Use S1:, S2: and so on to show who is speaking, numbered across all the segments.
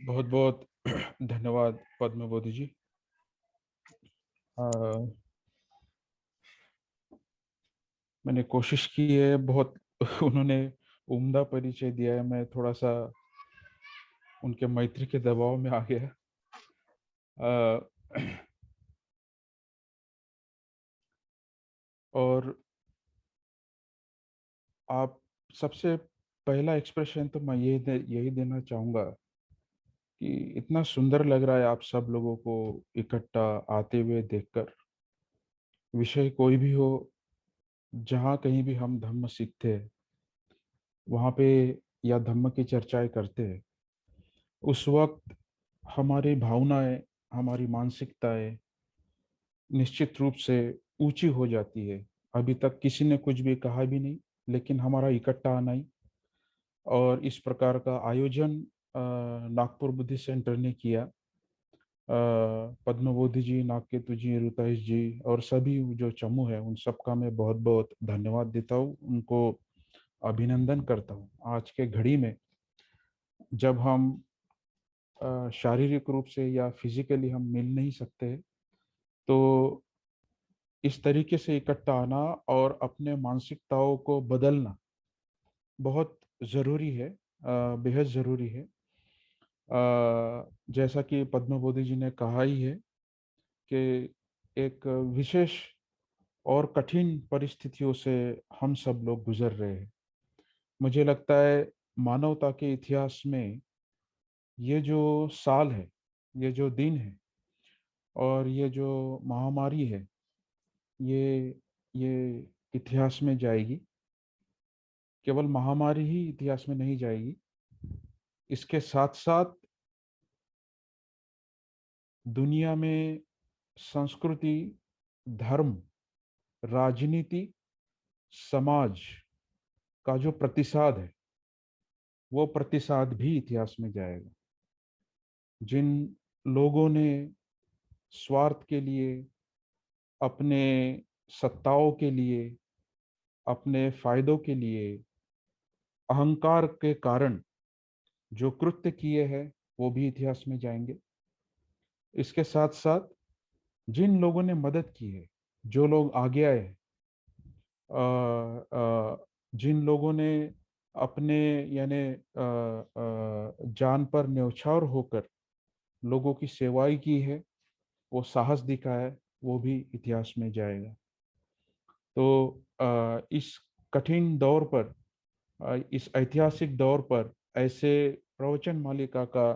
S1: बहुत बहुत धन्यवाद पद्म बोधी जी। अ, मैंने कोशिश की है बहुत। उन्होंने उम्दा परिचय दिया है, मैं थोड़ा सा उनके मैत्री के दबाव में आ गया। अ, और आप सबसे पहला एक्सप्रेशन तो मैं यही देना चाहूँगा कि इतना सुंदर लग रहा है आप सब लोगों को इकट्ठा आते हुए देखकर। विषय कोई भी हो, जहाँ कहीं भी हम धम्म सीखते हैं वहाँ पे या धम्म की चर्चाएं करते हैं, उस वक्त हमारी भावनाएं, हमारी मानसिकताएं निश्चित रूप से ऊंची हो जाती है। अभी तक किसी ने कुछ भी कहा भी नहीं, लेकिन हमारा इकट्ठा आना ही और इस प्रकार का आयोजन नागपुर बुद्धिस्ट सेंटर ने किया। पद्म बोधी जी, नागकेतु जी, रुताइश जी और सभी जो चमू है उन सबका मैं बहुत बहुत धन्यवाद देता हूँ, उनको अभिनंदन करता हूँ। आज के घड़ी में जब हम शारीरिक रूप से या फिजिकली हम मिल नहीं सकते, तो इस तरीके से इकट्ठा आना और अपने मानसिकताओं को बदलना बहुत ज़रूरी है, बेहद ज़रूरी है। जैसा कि पद्म बोधी जी ने कहा ही है कि एक विशेष और कठिन परिस्थितियों से हम सब लोग गुजर रहे हैं। मुझे लगता है मानवता के इतिहास में ये जो साल है, ये जो दिन है और ये जो महामारी है, ये ये इतिहास में जाएगी। केवल महामारी ही इतिहास में नहीं जाएगी, इसके साथ साथ दुनिया में संस्कृति, धर्म, राजनीति, समाज का जो प्रतिसाद है, वो प्रतिसाद भी इतिहास में जाएगा। जिन लोगों ने स्वार्थ के लिए, अपने सत्ताओं के लिए, अपने फायदों के लिए, अहंकार के कारण जो कृत्य किए हैं, वो भी इतिहास में जाएंगे। इसके साथ साथ जिन लोगों ने मदद की है, जो लोग आगे आए हैं, जिन लोगों ने अपने यानी जान पर न्यौछावर होकर लोगों की सेवाई की है, वो साहस दिखाया है, वो भी इतिहास में जाएगा। तो इस कठिन दौर पर, इस ऐतिहासिक दौर पर ऐसे प्रवचन मालिका का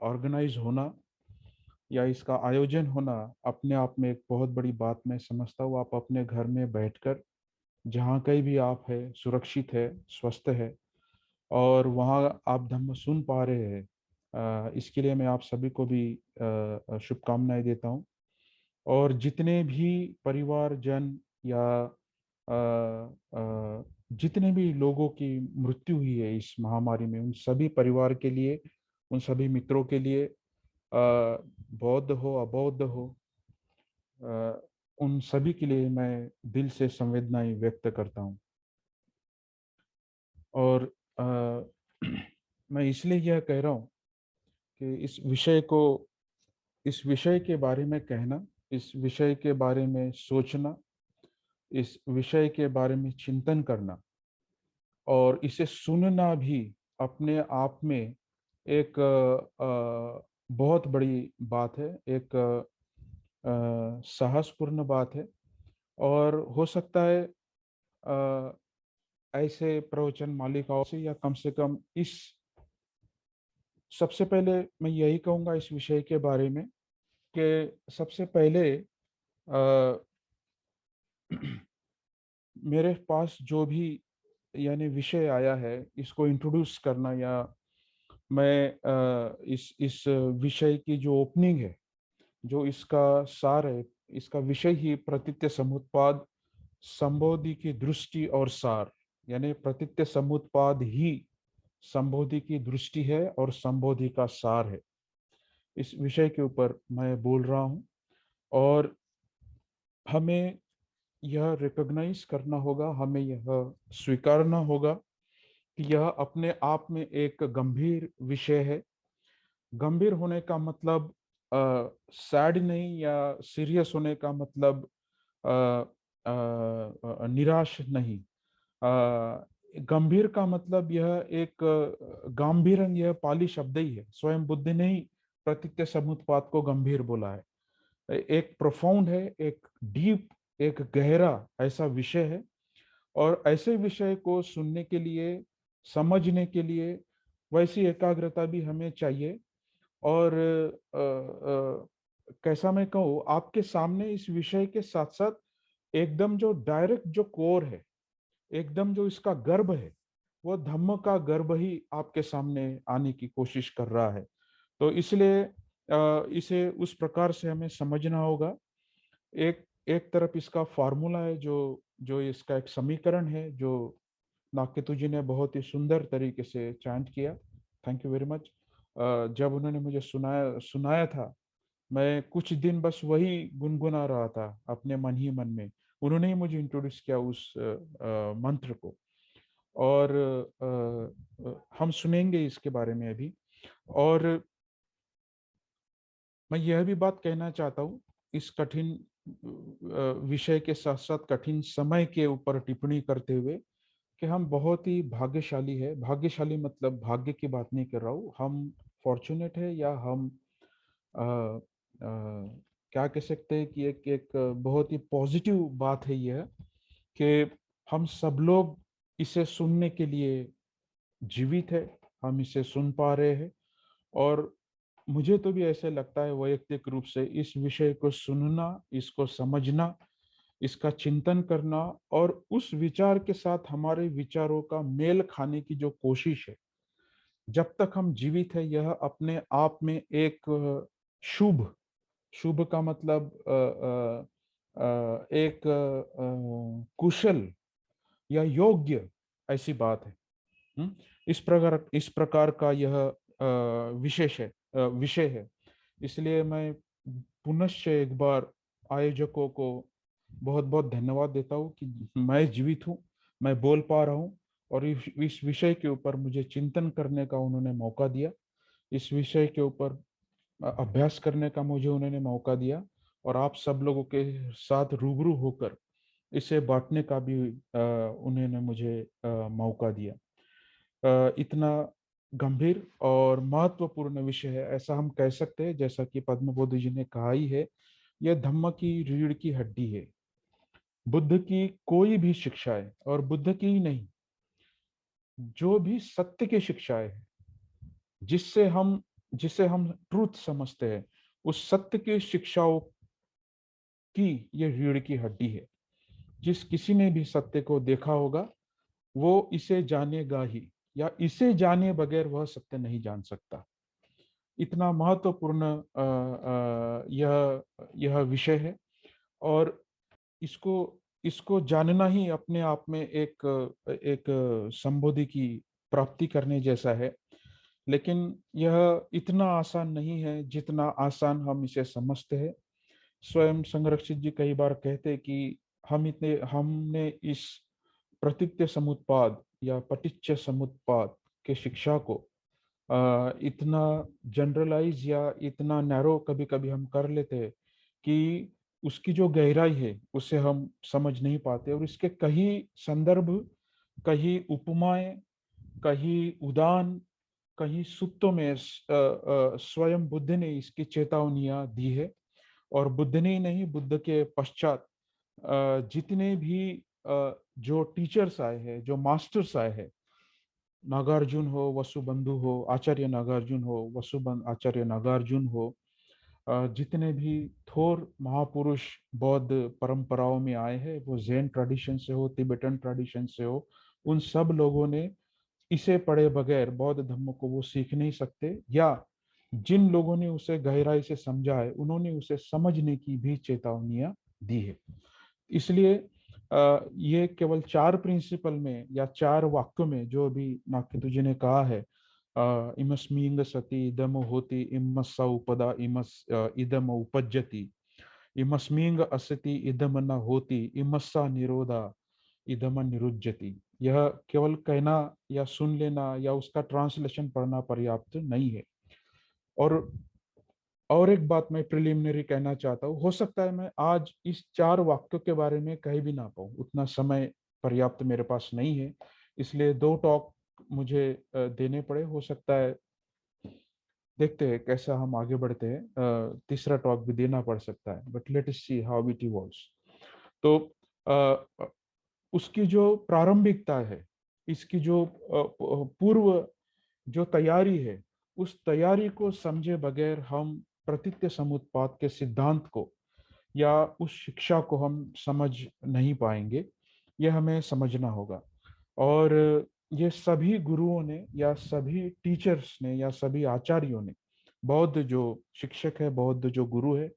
S1: ऑर्गेनाइज होना या इसका आयोजन होना अपने आप में एक बहुत बड़ी बात मैं समझता हूँ। आप अपने घर में बैठकर जहाँ कहीं भी आप है, सुरक्षित है, स्वस्थ है और वहाँ आप धम्म सुन पा रहे हैं, इसके लिए मैं आप सभी को भी शुभकामनाएं देता हूँ। और जितने भी परिवार जन या जितने भी लोगों की मृत्यु हुई है इस महामारी में, उन सभी परिवार के लिए, उन सभी मित्रों के लिए, बौद्ध हो अबौद्ध हो, अ, उन सभी के लिए मैं दिल से संवेदनाएं व्यक्त करता हूँ। और अ, मैं इसलिए यह कह रहा हूँ कि इस विषय के बारे में कहना, इस विषय के बारे में सोचना, इस विषय के बारे में चिंतन करना और इसे सुनना भी अपने आप में एक बहुत बड़ी बात है, एक साहसपूर्ण बात है। और हो सकता है ऐसे प्रवचन मालिकाओं से या कम से कम इस, सबसे पहले मैं यही कहूँगा इस विषय के बारे में कि सबसे पहले मेरे पास जो भी यानी विषय आया है, इसको इंट्रोड्यूस करना या मैं इस विषय की जो ओपनिंग है, जो इसका सार है, इसका विषय ही प्रतीत्य समुत्पाद, संबोधि की दृष्टि और सार, यानी प्रतीत्य समुत्पाद ही संबोधि की दृष्टि है और संबोधि का सार है। इस विषय के ऊपर मैं बोल रहा हूँ और हमें यह रिकॉग्नाइज करना होगा, हमें यह स्वीकारना होगा कि यह अपने आप में एक गंभीर विषय है। गंभीर होने का मतलब सैड नहीं, या सीरियस होने का मतलब अ, निराश नहीं। गंभीर का मतलब यह एक गांभीर्य, यह पाली शब्द ही है। स्वयं बुद्ध ने ही प्रतीत्य समुत्पाद को गंभीर बोला है। एक प्रोफाउंड है, एक डीप, एक गहरा ऐसा विषय है। और ऐसे विषय को सुनने के लिए, समझने के लिए वैसी एकाग्रता भी हमें चाहिए। और कैसा मैं कहूँ, आपके सामने इस विषय के साथ साथ एकदम जो डायरेक्ट जो कोर है, एकदम जो इसका गर्भ है, वो धम्म का गर्भ ही आपके सामने आने की कोशिश कर रहा है। तो इसलिए इसे उस प्रकार से हमें समझना होगा। एक एक तरफ इसका फॉर्मूला है, जो जो इसका एक समीकरण है, जो नाकेतु जी ने बहुत ही सुंदर तरीके से चैंट किया। Thank you very much. जब उन्होंने मुझे सुनाया सुनाया था, मैं कुछ दिन बस वही गुनगुना रहा था अपने मन ही मन में। उन्होंने ही मुझे इंट्रोड्यूस किया उस मंत्र को। और हम सुनेंगे इसके बारे में अभी। और मैं यह भी बात कहना चाहता हूँ, इस कठिन विषय के साथ साथ कठिन समय के ऊपर टिप्पणी करते हुए, कि हम बहुत ही भाग्यशाली है। भाग्यशाली मतलब भाग्य की बात नहीं कर रहा हूँ, हम फॉर्चुनेट है, या हम अ, क्या कह सकते हैं कि एक एक बहुत ही पॉजिटिव बात है यह, कि हम सब लोग इसे सुनने के लिए जीवित है। हम इसे सुन पा रहे हैं। और मुझे तो भी ऐसे लगता है वैयक्तिक रूप से, इस विषय को सुनना, इसको समझना, इसका चिंतन करना, और उस विचार के साथ हमारे विचारों का मेल खाने की जो कोशिश है, जब तक हम जीवित है, यह अपने आप में एक शुभ, शुभ का मतलब एक कुशल या योग्य ऐसी बात है। हम्म? इस प्रकार का यह विशेष है, विषय है। इसलिए मैं पुनश्च एक बार आयोजकों को बहुत बहुत धन्यवाद देता हूँ कि मैं जीवित हूँ, मैं बोल पा रहा हूँ, और इस विषय के ऊपर मुझे चिंतन करने का उन्होंने मौका दिया। इस विषय के ऊपर अभ्यास करने का मुझे उन्होंने मौका दिया। और आप सब लोगों के साथ रूबरू होकर इसे बांटने का भी उन्होंने मुझे मौका दिया। इतना गंभीर और महत्वपूर्ण विषय है, ऐसा हम कह सकते हैं। जैसा कि पद्म बुद्ध जी ने कहा ही है, यह धम्म की रीढ़ की हड्डी है। बुद्ध की कोई भी शिक्षाएं, और बुद्ध की ही नहीं, जो भी सत्य की शिक्षाएं हैं, जिसे हम ट्रूथ समझते हैं, उस सत्य की शिक्षाओं की ये रीढ़ की हड्डी है। जिस किसी ने भी सत्य को देखा होगा, वो इसे जानेगा ही, या इसे जाने बगैर वह सत्य नहीं जान सकता। इतना महत्वपूर्ण यह विषय है। और इसको इसको जानना ही अपने आप में एक एक संबोधि की प्राप्ति करने जैसा है। लेकिन यह इतना आसान नहीं है जितना आसान हम इसे समझते हैं। स्वयं संरक्षित जी कई बार कहते हैं कि हमने इस प्रतीत्य समुत्पाद या पटिच्य समुत्पाद के शिक्षा को इतना जनरलाइज या इतना नैरो कभी कभी हम कर लेते हैं, कि उसकी जो गहराई है उसे हम समझ नहीं पाते। और इसके कई संदर्भ, कहीं उपमाएं, कहीं उदान, कहीं सूक्तों में स्वयं बुद्ध ने इसकी चेतावनियां दी है। और बुद्ध ने ही नहीं, बुद्ध के पश्चात जितने भी जो टीचर्स आए हैं, जो मास्टर्स आए हैं, नागार्जुन हो, वसुबंधु हो, आचार्य नागार्जुन हो, वसुबंध आचार्य नागार्जुन हो, जितने भी थोर महापुरुष बौद्ध परंपराओं में आए हैं, वो जैन ट्रेडिशन से हो, तिबेटन ट्रेडिशन से हो, उन सब लोगों ने इसे पढ़े बगैर बौद्ध धर्म को वो सीख नहीं सकते। या जिन लोगों ने उसे गहराई से समझा है, उन्होंने उसे समझने की भी चेतावनियां दी है। इसलिए ये केवल 4 प्रिंसिपल में या 4 वाक्यों में जो भी नाकेतु जी ने कहा है, इमस्मिंग सति इदम होति, इमस्सा उपदा इदम उपज्जति, इमस्मिंग असति इदम न होति, इमस्सा निरोधा इदम निरुज्जति। यह केवल कहना या सुन लेना या उसका ट्रांसलेशन पढ़ना पर्याप्त नहीं है। और एक बात मैं प्रिलिमिनरी कहना चाहता हूँ, हो सकता है मैं आज इस 4 वाक्यों के बारे में कह भी ना पाऊँ, उतना समय पर्याप्त मेरे पास नहीं है, इसलिए 2 टॉक मुझे देने पड़े। हो सकता है, देखते हैं कैसा हम आगे बढ़ते हैं, तीसरा टॉक भी देना पड़ सकता है, but let us see how it evolves. तो अ, उसकी जो प्रारंभिकता है, इसकी जो पूर्व जो तैयारी है, उस तैयारी को समझे बगैर हम प्रतीत्य समुत्पाद के सिद्धांत को या उस शिक्षा को हम समझ नहीं पाएंगे। यह हमें समझना होगा। और ये सभी गुरुओं ने या सभी टीचर्स ने या सभी आचार्यों ने, बौद्ध जो शिक्षक है, बौद्ध जो गुरु है,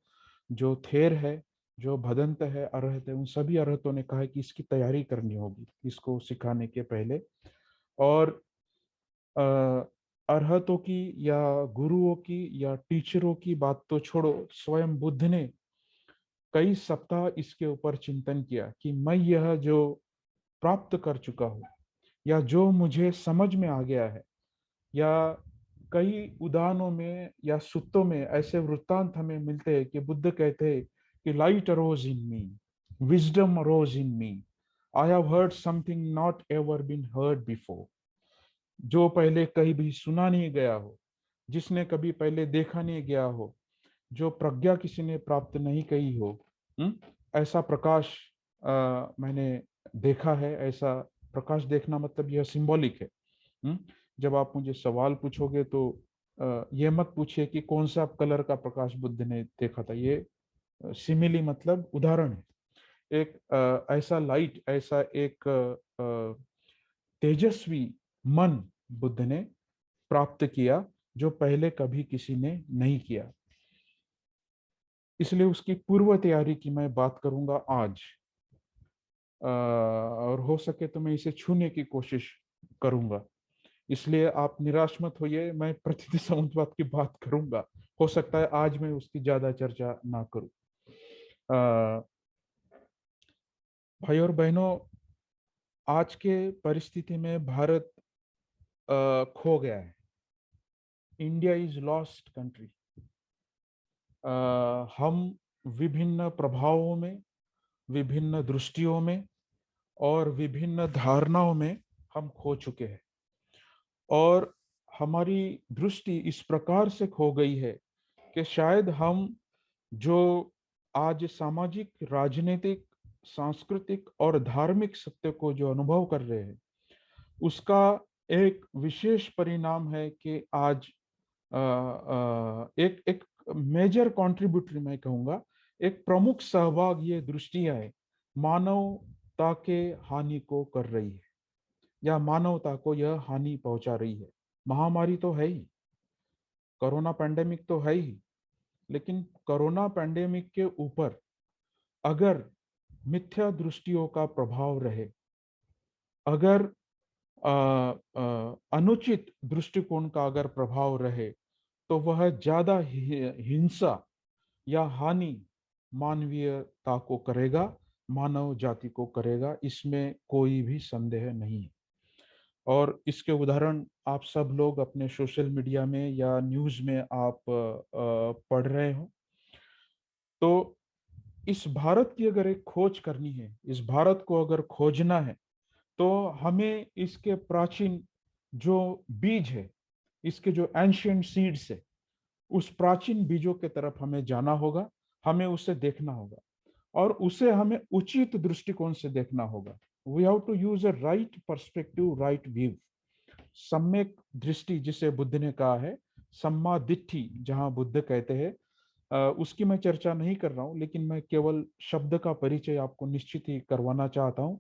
S1: जो थेर है, जो भदंत है, अरहत है, उन सभी अरहतों ने कहा है कि इसकी तैयारी करनी होगी इसको सिखाने के पहले। और अ, अरहतों की या गुरुओं की या टीचरों की बात तो छोड़ो, स्वयं बुद्ध ने कई सप्ताह इसके ऊपर चिंतन किया कि मैं यह जो प्राप्त कर चुका हूँ या जो मुझे समझ में आ गया है, या कई उदाहरणों में या सुत्तों में ऐसे वृत्तांत हमें मिलते हैं कि बुद्ध कहते हैं कि light arose in me, wisdom arose in me, I have heard something not ever been heard before. जो पहले कहीं भी सुना नहीं गया हो, जिसने कभी पहले देखा नहीं गया हो, जो प्रज्ञा किसी ने प्राप्त नहीं कही हो, ऐसा प्रकाश मैंने देखा है। ऐसा प्रकाश देखना मतलब यह सिंबॉलिक है। जब आप मुझे सवाल पूछोगे तो ये मत पूछिए कि कौन सा कलर का प्रकाश बुद्ध ने देखा था। ये सिमिली मतलब उदाहरण है। एक ऐसा लाइट, ऐसा एक तेजस्वी मन बुद्ध ने प्राप्त किया जो पहले कभी किसी ने नहीं किया। इसलिए उसकी पूर्व तैयारी की मैं बात करूंगा आज। और हो सके तो मैं इसे छूने की कोशिश करूंगा। इसलिए आप निराश मत होइए, मैं प्रतिनिधि समुद्रवाद की बात करूंगा। हो सकता है आज मैं उसकी ज्यादा चर्चा ना करूं। अ, भाई और बहनों, आज के परिस्थिति में भारत खो गया है। India is lost country. हम विभिन्न प्रभावों में, विभिन्न दृष्टियों में और विभिन्न धारणाओं में हम खो चुके हैं। और हमारी दृष्टि इस प्रकार से खो गई है कि शायद हम जो आज सामाजिक, राजनीतिक, सांस्कृतिक और धार्मिक सत्य को जो अनुभव कर रहे हैं, उसका एक विशेष परिणाम है कि आज एक एक मेजर कंट्रीब्यूटरी मैं कहूंगा, एक प्रमुख सहभाग ये दृष्टियां है मानवता के हानि को कर रही है या मानवता को यह हानि पहुंचा रही है। महामारी तो है ही, कोरोना पैंडेमिक तो है ही, लेकिन कोरोना पैंडेमिक के ऊपर अगर मिथ्या दृष्टियों का प्रभाव रहे, अगर अनुचित दृष्टिकोण का अगर प्रभाव रहे, तो वह ज्यादा हिंसा या हानि मानवीयता को करेगा, मानव जाति को करेगा, इसमें कोई भी संदेह नहीं है। और इसके उदाहरण आप सब लोग अपने सोशल मीडिया में या न्यूज में आप पढ़ रहे हो। तो इस भारत की अगर एक खोज करनी है, इस भारत को अगर खोजना है, तो हमें इसके प्राचीन जो बीज है, इसके जो एंशियंट सीड्स है, उस प्राचीन बीजों के तरफ हमें जाना होगा, हमें उसे देखना होगा और उसे हमें उचित दृष्टिकोण से देखना होगा। We have to use a right perspective, right view. सम्यक दृष्टि जिसे बुद्ध ने कहा है, सम्मा दिट्ठी जहां बुद्ध कहते हैं, उसकी मैं चर्चा नहीं कर रहा हूं, लेकिन मैं केवल शब्द का परिचय आपको निश्चित ही करवाना चाहता हूं।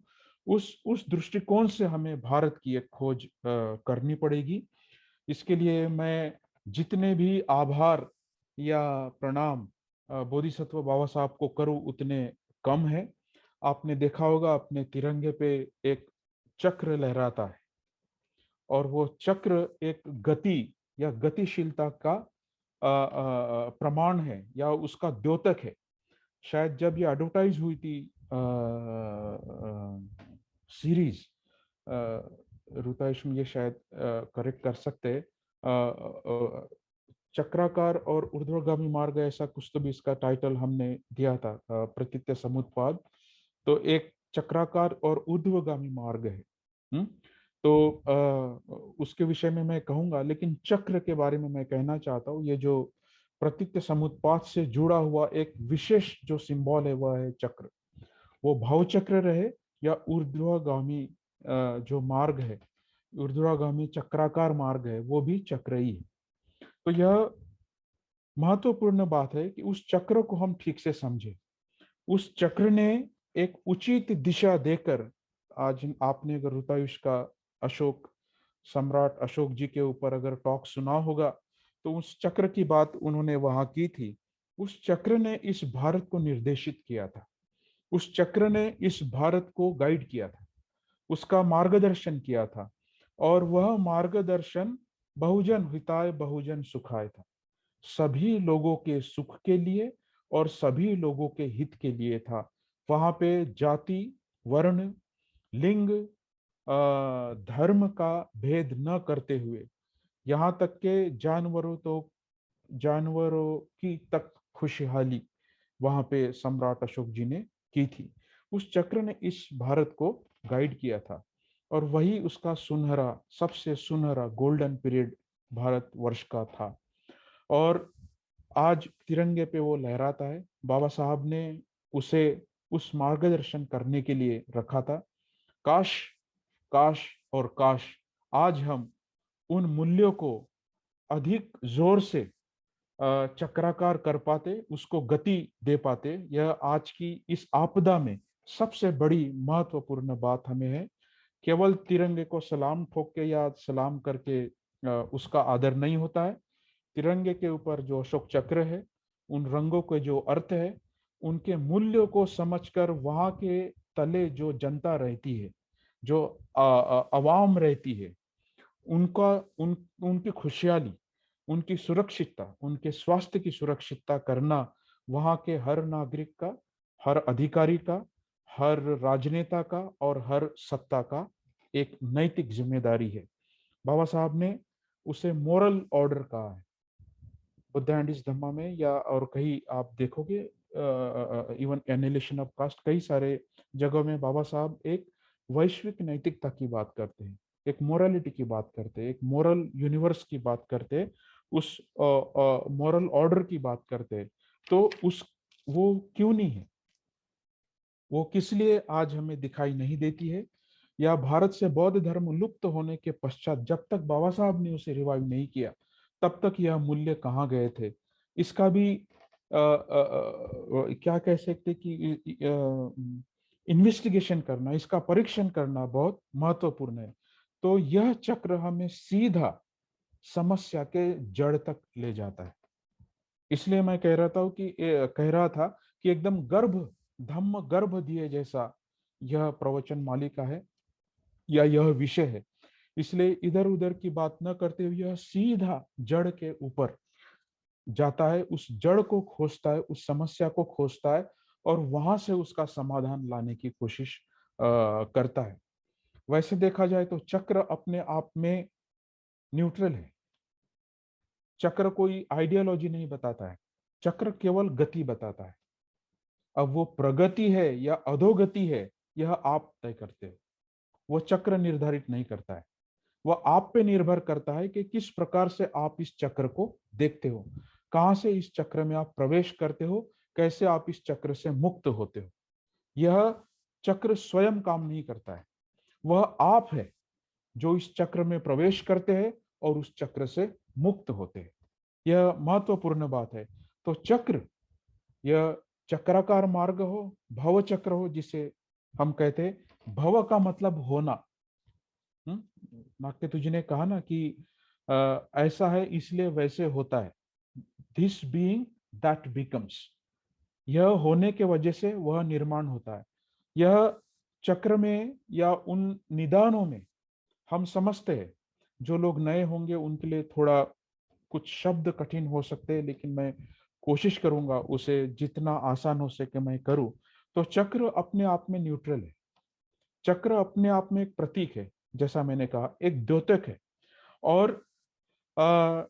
S1: उस दृष्टिकोण से हमें भारत की एक खोज करनी पड़ेगी। इसके लिए मैं जितने भी आभार या प्रणाम बोधिसत्व बाबा साहब को करूं उतने कम है। आपने देखा होगा अपने तिरंगे पे एक चक्र लहराता है और वो चक्र एक गति या गतिशीलता का प्रमाण है या उसका द्योतक है। शायद जब ये एडवर्टाइज हुई थी सीरीज रुताइश ये शायद करेक्ट कर सकते हैं। चक्राकार और ऊर्ध्वगामी मार्ग, ऐसा कुछ तो भी इसका टाइटल हमने दिया था, प्रतीत्य समुत्पाद। तो एक चक्राकार और ऊर्ध्वगामी मार्ग है। तो उसके विषय में मैं कहूंगा, लेकिन चक्र के बारे में मैं कहना चाहता हूँ। ये जो प्रतीत्य समुत्पाद से जुड़ा हुआ एक विशेष जो सिंबल है वह है चक्र। वो भाव चक्र रहे या ऊर्ध्वगामी जो मार्ग है, ऊर्ध्वगामी चक्राकार मार्ग है, वो भी चक्र ही है। तो यह महत्वपूर्ण बात है कि उस चक्र को हम ठीक से समझें। उस चक्र ने एक उचित दिशा देकर, आज आपने अगर रुतायुष का अशोक, सम्राट अशोक जी के ऊपर अगर टॉक सुना होगा, तो उस चक्र की बात उन्होंने वहां की थी। उस चक्र ने इस भारत को निर्देशित किया था। उस चक्र ने इस भारत को गाइड किया था, उसका मार्गदर्शन किया था। और वह मार्गदर्शन बहुजन हिताय बहुजन सुखाय था। सभी लोगों के सुख के लिए और सभी लोगों के हित के लिए था। वहां पे जाति, वर्ण, लिंग, धर्म का भेद न करते हुए, यहाँ तक के जानवरों की तक खुशहाली वहां पे सम्राट अशोक जी ने की थी। उस चक्र ने इस भारत को गाइड किया था, और वही उसका सुनहरा, सबसे सुनहरा गोल्डन पीरियड भारत वर्ष का था। और आज तिरंगे पे वो लहराता है। बाबा साहब ने उसे उस मार्गदर्शन करने के लिए रखा था। काश, काश और काश आज हम उन मूल्यों को अधिक जोर से चक्राकार कर पाते, उसको गति दे पाते। यह आज की इस आपदा में सबसे बड़ी महत्वपूर्ण बात हमें है। केवल तिरंगे को सलाम ठोक के या सलाम करके उसका आदर नहीं होता है। तिरंगे के ऊपर जो अशोक चक्र है, उन रंगों के जो अर्थ है, उनके मूल्यों को समझकर वहां के तले जो जनता रहती है, जो अवाम रहती है, उनका उनकी खुशहाली, उनकी सुरक्षितता, उनके स्वास्थ्य की सुरक्षितता करना वहां के हर नागरिक का, हर अधिकारी का, हर राजनेता का और हर सत्ता का एक नैतिक जिम्मेदारी है। बाबा साहब ने उसे मोरल ऑर्डर कहा है। बुद्ध एंड इस धम्मा में या और कहीं आप देखोगे, इवन एनिलेशन ऑफ कास्ट, कई सारे जगहों में बाबा साहब एक वैश्विक नैतिकता की बात करते हैं, एक मोरालिटी की बात करते हैं, एक मोरल यूनिवर्स की बात करते हैं, उस मोरल ऑर्डर की बात करते हैं। तो उस वो क्यों नहीं है, वो किस लिए आज हमें दिखाई नहीं देती है? या भारत से बौद्ध धर्म लुप्त होने के पश्चात जब तक बाबा साहब ने उसे रिवाइव नहीं किया, तब तक यह मूल्य कहाँ गए थे? इसका भी क्या कह सकते कि इन्वेस्टिगेशन करना, इसका परीक्षण करना बहुत महत्वपूर्ण है। तो यह चक्र हमें सीधा समस्या के जड़ तक ले जाता है। इसलिए मैं कह रहा था कि एकदम गर्भ, धम्म गर्भ दिए जैसा यह प्रवचन मालिका है या यह विषय है। इसलिए इधर उधर की बात न करते हुए यह सीधा जड़ के ऊपर जाता है, उस जड़ को खोजता है, उस समस्या को खोजता है, और वहां से उसका समाधान लाने की कोशिश करता है। वैसे देखा जाए तो चक्र अपने आप में न्यूट्रल है। चक्र कोई आइडियोलॉजी नहीं बताता है, चक्र केवल गति बताता है। अब वो प्रगति है या अधोगति है, यह आप तय करते हो। वो चक्र निर्धारित नहीं करता है। वह आप पे निर्भर करता है कि किस प्रकार से आप इस चक्र को देखते हो, कहां से इस चक्र में आप प्रवेश करते हो, कैसे आप इस चक्र से मुक्त होते हो। यह चक्र स्वयं काम नहीं करता है, वह आप है जो इस चक्र में प्रवेश करते हैं और उस चक्र से मुक्त होते हैं। यह महत्वपूर्ण बात है। तो चक्र, यह चक्राकार मार्ग हो, भव चक्र हो, जिसे हम कहते हैं, भव का मतलब होना। नाट्य तुझ ने कहा ना कि ऐसा है इसलिए वैसे होता है, दिस बीइंग दैट बिकम्स, यह होने के वजह से वह निर्माण होता है। यह चक्र में या उन निदानों में हम समझते हैं, जो लोग नए होंगे उनके लिए थोड़ा कुछ शब्द कठिन हो सकते हैं, लेकिन मैं कोशिश करूंगा उसे जितना आसान हो सके मैं करूं। तो चक्र अपने आप में न्यूट्रल है। चक्र अपने आप में एक प्रतीक है। जैसा मैंने कहा एक द्योतक है। और आ,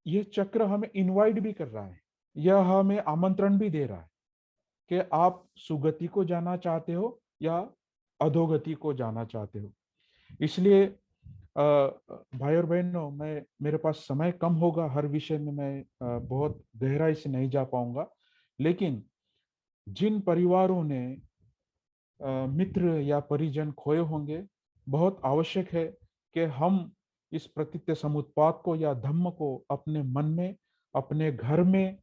S1: ये चक्र हमें इनवाइट भी कर रहा है, यह हमें आमंत्रण भी दे रहा है कि आप सुगति को जाना चाहते हो या अधोगति को जाना चाहते हो। इसलिए भाई और बहनों, मैं मेरे पास समय कम होगा, हर विषय में मैं बहुत गहराई से नहीं जा पाऊंगा। लेकिन जिन परिवारों ने मित्र या परिजन खोए होंगे, बहुत आवश्यक है कि हम इस प्रतीत्य समुत्पाद को या धम्म को अपने मन में, अपने घर में,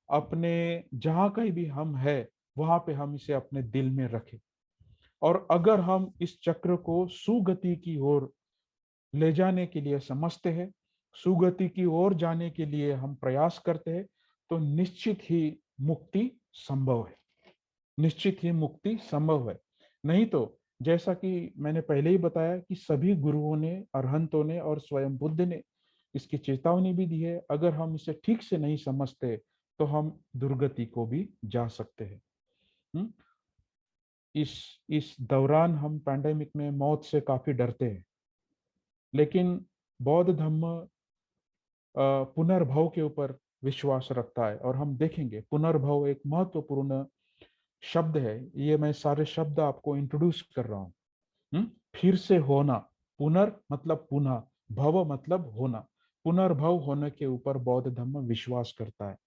S1: अपने जहां कहीं भी हम है वहां पे हम इसे अपने दिल में रखें। और अगर हम इस चक्र को सुगति की ओर ले जाने के लिए समझते हैं, सुगति की ओर जाने के लिए हम प्रयास करते हैं, तो निश्चित ही मुक्ति संभव है, निश्चित ही मुक्ति संभव है। नहीं तो जैसा कि मैंने पहले ही बताया कि सभी गुरुओं ने, अरहंतों ने और स्वयं बुद्ध ने इसकी चेतावनी भी दी है, अगर हम इसे ठीक से नहीं समझते तो हम दुर्गति को भी जा सकते हैं। हम्म? इस इस दौरान हम पैंडेमिक में मौत से काफी डरते हैं, लेकिन बौद्ध धर्म पुनर्भव के ऊपर विश्वास रखता है। और हम देखेंगे पुनर्भव एक महत्वपूर्ण शब्द है। ये मैं सारे शब्द आपको इंट्रोड्यूस कर रहा हूँ। फिर से होना, पुनर् मतलब पुनः, भव मतलब होना, पुनर्भव होने के ऊपर बौद्ध धर्म विश्वास करता है।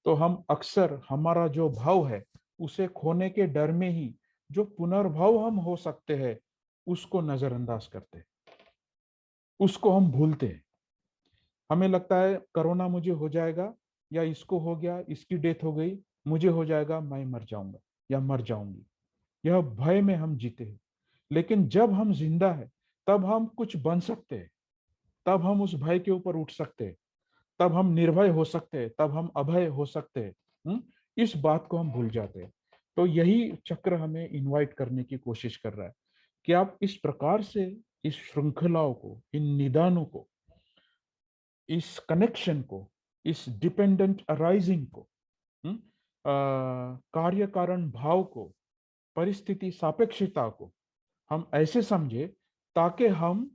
S1: तो हम अक्सर हमारा जो भाव है उसे खोने के डर में ही जो पुनर्भव हम हो सकते हैं उसको नजरअंदाज करते हैं, उसको हम भूलते हैं। हमें लगता है कोरोना मुझे हो जाएगा, या इसको हो गया, इसकी डेथ हो गई, मुझे हो जाएगा, मैं मर जाऊंगा या मर जाऊंगी। यह भय में हम जीते हैं। लेकिन जब हम जिंदा है तब हम कुछ बन सकते हैं, तब हम उस भय के ऊपर उठ सकते हैं, तब हम निर्भय हो सकते हैं, तब हम अभय हो सकते हैं। इस बात को हम भूल जाते हैं। तो यही चक्र हमें इनवाइट करने की कोशिश कर रहा है कि आप इस प्रकार से इस श्रृंखलाओं को, इन निदानों को, इस कनेक्शन को, इस डिपेंडेंट अराइजिंग को, कार्य कारण भाव को, परिस्थिति सापेक्षता को हम ऐसे समझे ताकि हम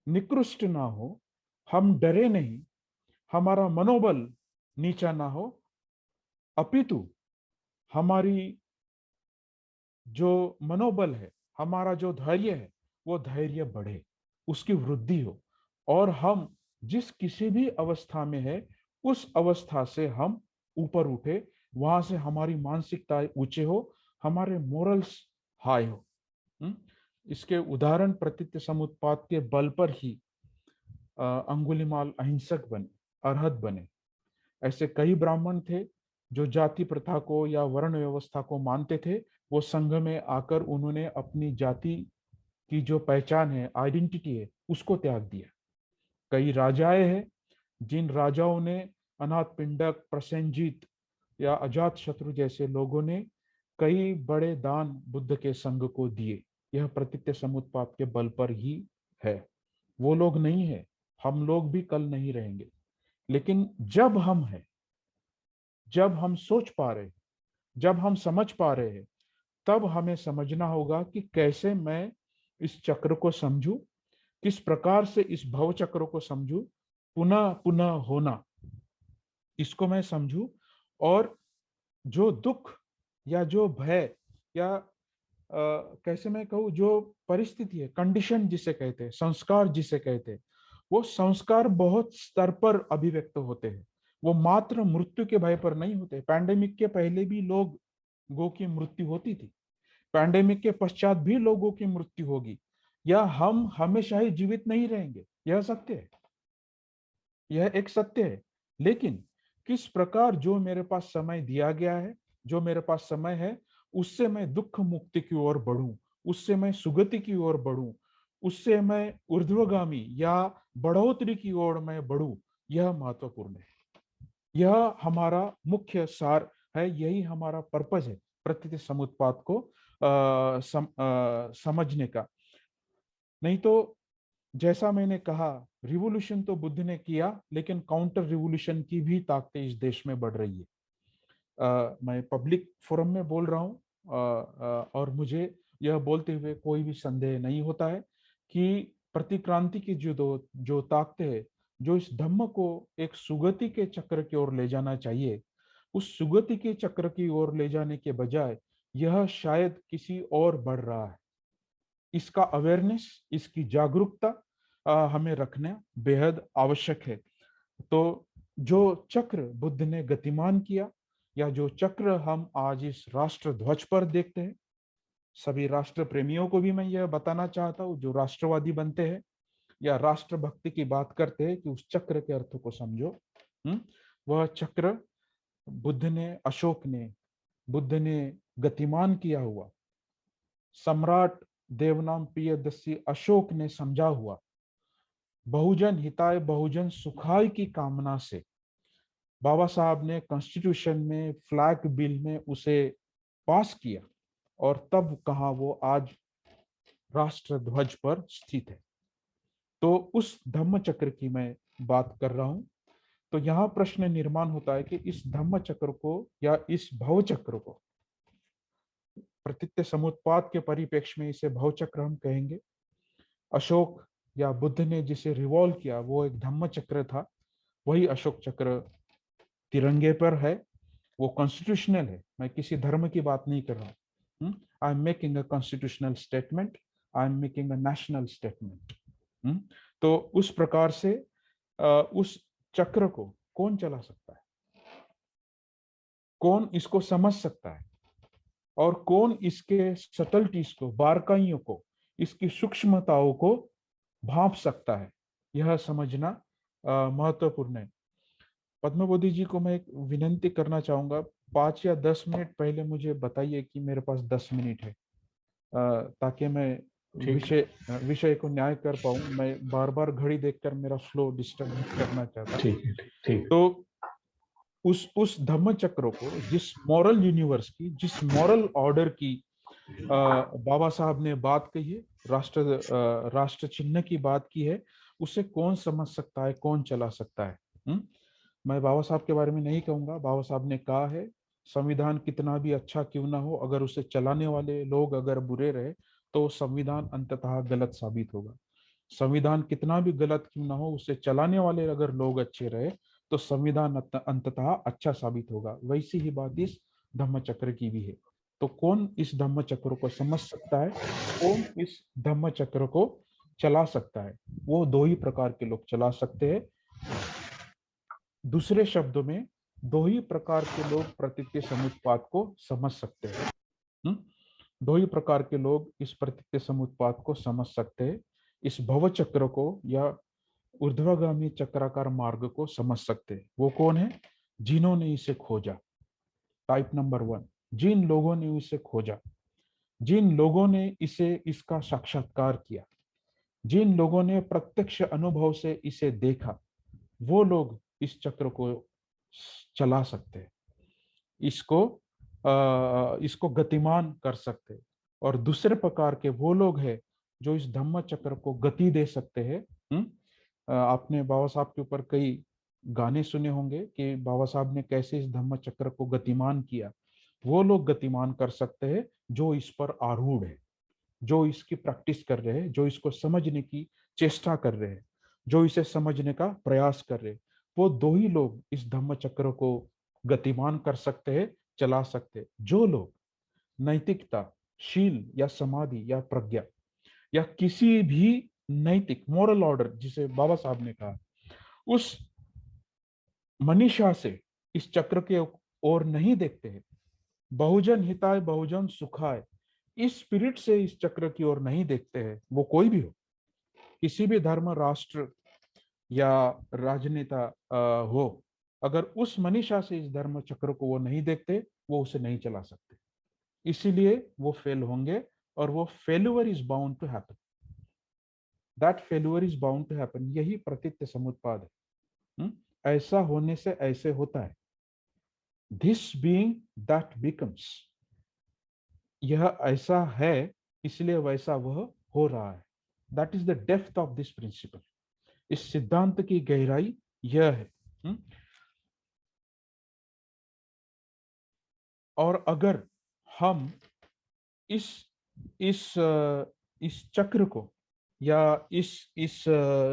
S1: निकृष्ट ना हो, हम डरे नहीं, हमारा मनोबल नीचा ना हो, अपितु हमारी जो मनोबल है, हमारा जो धैर्य है, वो धैर्य बढ़े, उसकी वृद्धि हो। और हम जिस किसी भी अवस्था में है उस अवस्था से हम ऊपर उठे, वहां से हमारी मानसिकता ऊंचे हो, हमारे मोरल्स हाई हो। हम्म? इसके उदाहरण प्रतीत्य समुत्पाद के बल पर ही अंगुलिमाल अहिंसक बने, अरहत बने। ऐसे कई ब्राह्मण थे जो जाति प्रथा को या वर्ण व्यवस्था को मानते थे। वो संघ में आकर उन्होंने अपनी जाति की जो पहचान है, आइडेंटिटी है, उसको त्याग दिया। कई राजाएं हैं जिन राजाओं ने, अनाथ पिंडक, प्रसेनजीत या अजात शत्रु जैसे लोगों ने कई बड़े दान बुद्ध के संघ को दिए। यह प्रतीत्य समुत्पाद के बल पर ही है। वो लोग नहीं है, हम लोग भी कल नहीं रहेंगे। लेकिन जब हम हैं, जब हम सोच पा रहे हैं, जब हम समझ पा रहे हैं, तब हमें समझना होगा कि कैसे मैं इस चक्र को समझूं, किस प्रकार से इस भव चक्र को समझूं, पुनः पुनः होना, इसको मैं समझूं। और जो दुख या जो भय या कैसे मैं कहूँ, जो परिस्थिति है, कंडीशन जिसे कहते हैं, संस्कार जिसे कहते हैं, वो संस्कार बहुत स्तर पर अभिव्यक्त होते हैं। वो मात्र मृत्यु के भय पर नहीं होते। पैंडेमिक के पहले भी लोगों की मृत्यु होती थी, पैंडेमिक के पश्चात भी लोगों की मृत्यु होगी, या हम हमेशा ही जीवित नहीं रहेंगे। यह सत्य है, यह एक सत्य है। लेकिन किस प्रकार जो मेरे पास समय दिया गया है, जो मेरे पास समय है, उससे मैं दुख मुक्ति की ओर बढ़ूं, उससे मैं सुगति की ओर बढ़ूं, उससे मैं ऊर्ध्वगामी या बढ़ोतरी की ओर मैं बढ़ूं, यह महत्वपूर्ण है। यह हमारा मुख्य सार है, यही हमारा पर्पज है प्रकृति समुत्पाद को समझने का। नहीं तो जैसा मैंने कहा, रिवॉल्यूशन तो बुद्ध ने किया, लेकिन काउंटर रिवॉल्यूशन की भी ताकतें इस देश में बढ़ रही है। मैं पब्लिक फोरम में बोल रहा हूँ, और मुझे यह बोलते हुए कोई भी संदेह नहीं होता है कि प्रतिक्रांति की जो ताकतें हैं, जो इस धम्म को एक सुगति के चक्र की ओर ले जाना चाहिए, उस सुगति के चक्र की ओर ले जाने के बजाय यह शायद किसी और बढ़ रहा है। इसका अवेयरनेस, इसकी जागरूकता हमें रखना बेहद आवश्यक है। तो जो चक्र बुद्ध ने गतिमान किया, या जो चक्र हम आज इस राष्ट्र ध्वज पर देखते हैं, सभी राष्ट्र प्रेमियों को भी मैं यह बताना चाहता हूँ, जो राष्ट्रवादी बनते हैं या राष्ट्रभक्ति की बात करते हैं, कि उस चक्र के अर्थ को समझो। वह चक्र बुद्ध ने गतिमान किया हुआ, सम्राट देवनाम प्रियदर्शी अशोक ने समझा हुआ, बहुजन हिताय बहुजन सुखाय की कामना से बाबा साहब ने कॉन्स्टिट्यूशन में, फ्लैग बिल में उसे पास किया, और तब कहा वो आज राष्ट्र ध्वज पर स्थित है। तो उस धम्म चक्र की मैं बात कर रहा हूं। तो यहाँ प्रश्न निर्माण होता है कि इस धम्म चक्र को या इस भव चक्र को, प्रतित्य समुत्पाद के परिप्रेक्ष्य में इसे भव चक्र हम कहेंगे। अशोक या बुद्ध ने जिसे रिवॉल्व किया वो एक धम्म चक्र था। वही अशोक चक्र तिरंगे पर है, वो कॉन्स्टिट्यूशनल है। मैं किसी धर्म की बात नहीं कर रहा हूँ। I am making a constitutional statement, I am making a national statement. तो उस प्रकार से उस चक्र को कौन चला सकता है, कौन इसको समझ सकता है, और कौन इसके सटल्टीज को, बारकाइयों को, इसकी सूक्ष्मताओं को भांप सकता है, यह समझना महत्वपूर्ण है। पद्मबोधी जी को मैं एक विनंती करना चाहूंगा, 5 या 10 मिनट पहले मुझे बताइए कि मेरे पास 10 मिनट है, ताकि मैं विषय विषय को न्याय कर पाऊं। मैं बार बार घड़ी देखकर मेरा फ्लो डिस्टर्ब नहीं करना चाहता।
S2: ठीक है, ठीक।
S1: तो उस धम्म चक्र को, जिस मॉरल यूनिवर्स की, जिस मॉरल ऑर्डर की बाबा साहब ने बात कही है, राष्ट्र चिन्ह की बात की है, उसे कौन समझ सकता है, कौन चला सकता है? मैं बाबा साहब के बारे में नहीं कहूंगा। बाबा साहब ने कहा है, संविधान कितना भी अच्छा क्यों ना हो, अगर उसे चलाने वाले लोग अगर बुरे रहे तो संविधान अंततः गलत साबित होगा। संविधान कितना भी गलत क्यों ना हो, उसे चलाने वाले अगर लोग अच्छे रहे तो संविधान अंततः अच्छा साबित होगा। वैसी ही बात इस धम्म चक्र की भी है। तो कौन इस धम्म चक्र को समझ सकता है, कौन इस धम्म चक्र को चला सकता है? वो दो ही प्रकार के लोग चला सकते हैं। दूसरे शब्दों में, दो ही प्रकार के लोग प्रतीत्य समुत्पाद को समझ सकते हैं। दो ही प्रकार के लोग इस प्रतीत्य समुत्पाद को समझ सकते हैं, इस भव चक्र को या ऊर्ध्वगामी चक्राकार मार्ग को समझ सकते हैं। वो कौन है? जिन्होंने इसे खोजा। टाइप नंबर 1, जिन लोगों ने इसे खोजा, जिन लोगों ने इसे, इसका साक्षात्कार किया, जिन लोगों ने प्रत्यक्ष अनुभव से इसे देखा, वो लोग इस चक्र को चला सकते हैं, इसको गतिमान कर सकते हैं। और दूसरे प्रकार के वो लोग हैं जो इस धम्म चक्र को गति दे सकते हैं। आपने बाबा साहब के ऊपर कई गाने सुने होंगे कि बाबा साहब ने कैसे इस धम्म चक्र को गतिमान किया। वो लोग गतिमान कर सकते हैं जो इस पर आरूढ़ है, जो इसकी प्रैक्टिस कर रहे हैं, जो इसको समझने की चेष्टा कर रहे हैं, जो इसे समझने का प्रयास कर रहे हैं। वो दो ही लोग इस धम्म चक्र को गतिमान कर सकते हैं, चला सकते हैं। जो लोग नैतिकता, शील या समाधि या प्रज्ञा या किसी भी नैतिक मॉरल ऑर्डर, जिसे बाबा साहब ने कहा, उस मनीषा से इस चक्र के ओर नहीं देखते हैं, बहुजन हिताय बहुजन सुखाय इस स्पिरिट से इस चक्र की ओर नहीं देखते हैं, वो कोई भी हो, किसी भी धर्म, राष्ट्र या राजनेता हो, अगर उस मनीषा से इस धर्म चक्र को वो नहीं देखते, वो उसे नहीं चला सकते। इसीलिए वो फेल होंगे, और वो failure is bound to happen. That failure is bound to happen, यही प्रतीत्य समुत्पाद है। ऐसा होने से ऐसे होता है। दिस बीइंग दैट बिकम्स, यह ऐसा है इसलिए वैसा वह हो रहा है। That is the depth of this principle. इस सिद्धांत की गहराई यह है। और अगर हम इस इस इस चक्र को या इस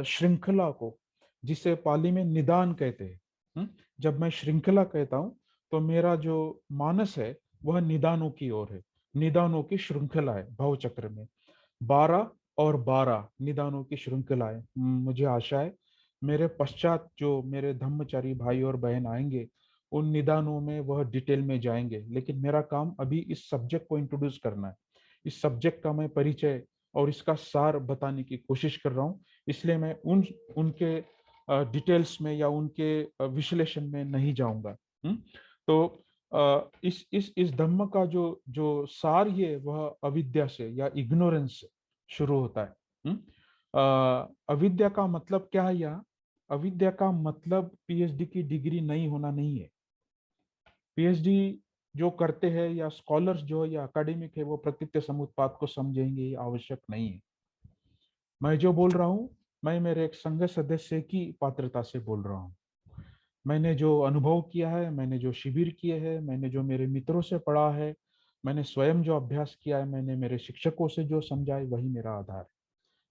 S1: श्रृंखला को, जिसे पाली में निदान कहते हैं। जब मैं श्रृंखला कहता हूं तो मेरा जो मानस है वह निदानों की ओर है। निदानों की श्रृंखला है भव चक्र में, 12 और 12 निदानों की श्रृंखला है। मुझे आशा है मेरे पश्चात जो मेरे धम्मचारी भाई और बहन आएंगे उन निदानों में वह डिटेल में जाएंगे, लेकिन मेरा काम अभी इस सब्जेक्ट को इंट्रोड्यूस करना है। इस सब्जेक्ट का मैं परिचय और इसका सार बताने की कोशिश कर रहा हूँ, इसलिए मैं उनके डिटेल्स में या उनके विश्लेषण में नहीं जाऊंगा। तो इस धम्म का जो जो सार है वह अविद्या से या इग्नोरेंस से शुरू होता है। अविद्या का मतलब क्या है यहाँ? अविद्या का मतलब पीएचडी की डिग्री नहीं होना नहीं है। पीएचडी जो करते हैं या स्कॉलर्स जो है या एकेडमिक है वो प्रकृति समुत्पाद को समझेंगे, ये आवश्यक नहीं है। मैं जो बोल रहा हूँ मैं मेरे एक संघ सदस्य की पात्रता से बोल रहा हूँ। मैंने जो अनुभव किया है, मैंने जो शिविर किए हैं, मैंने जो मेरे मित्रों से पढ़ा है, मैंने स्वयं जो अभ्यास किया है, मैंने मेरे शिक्षकों से जो समझा है, वही मेरा आधार है।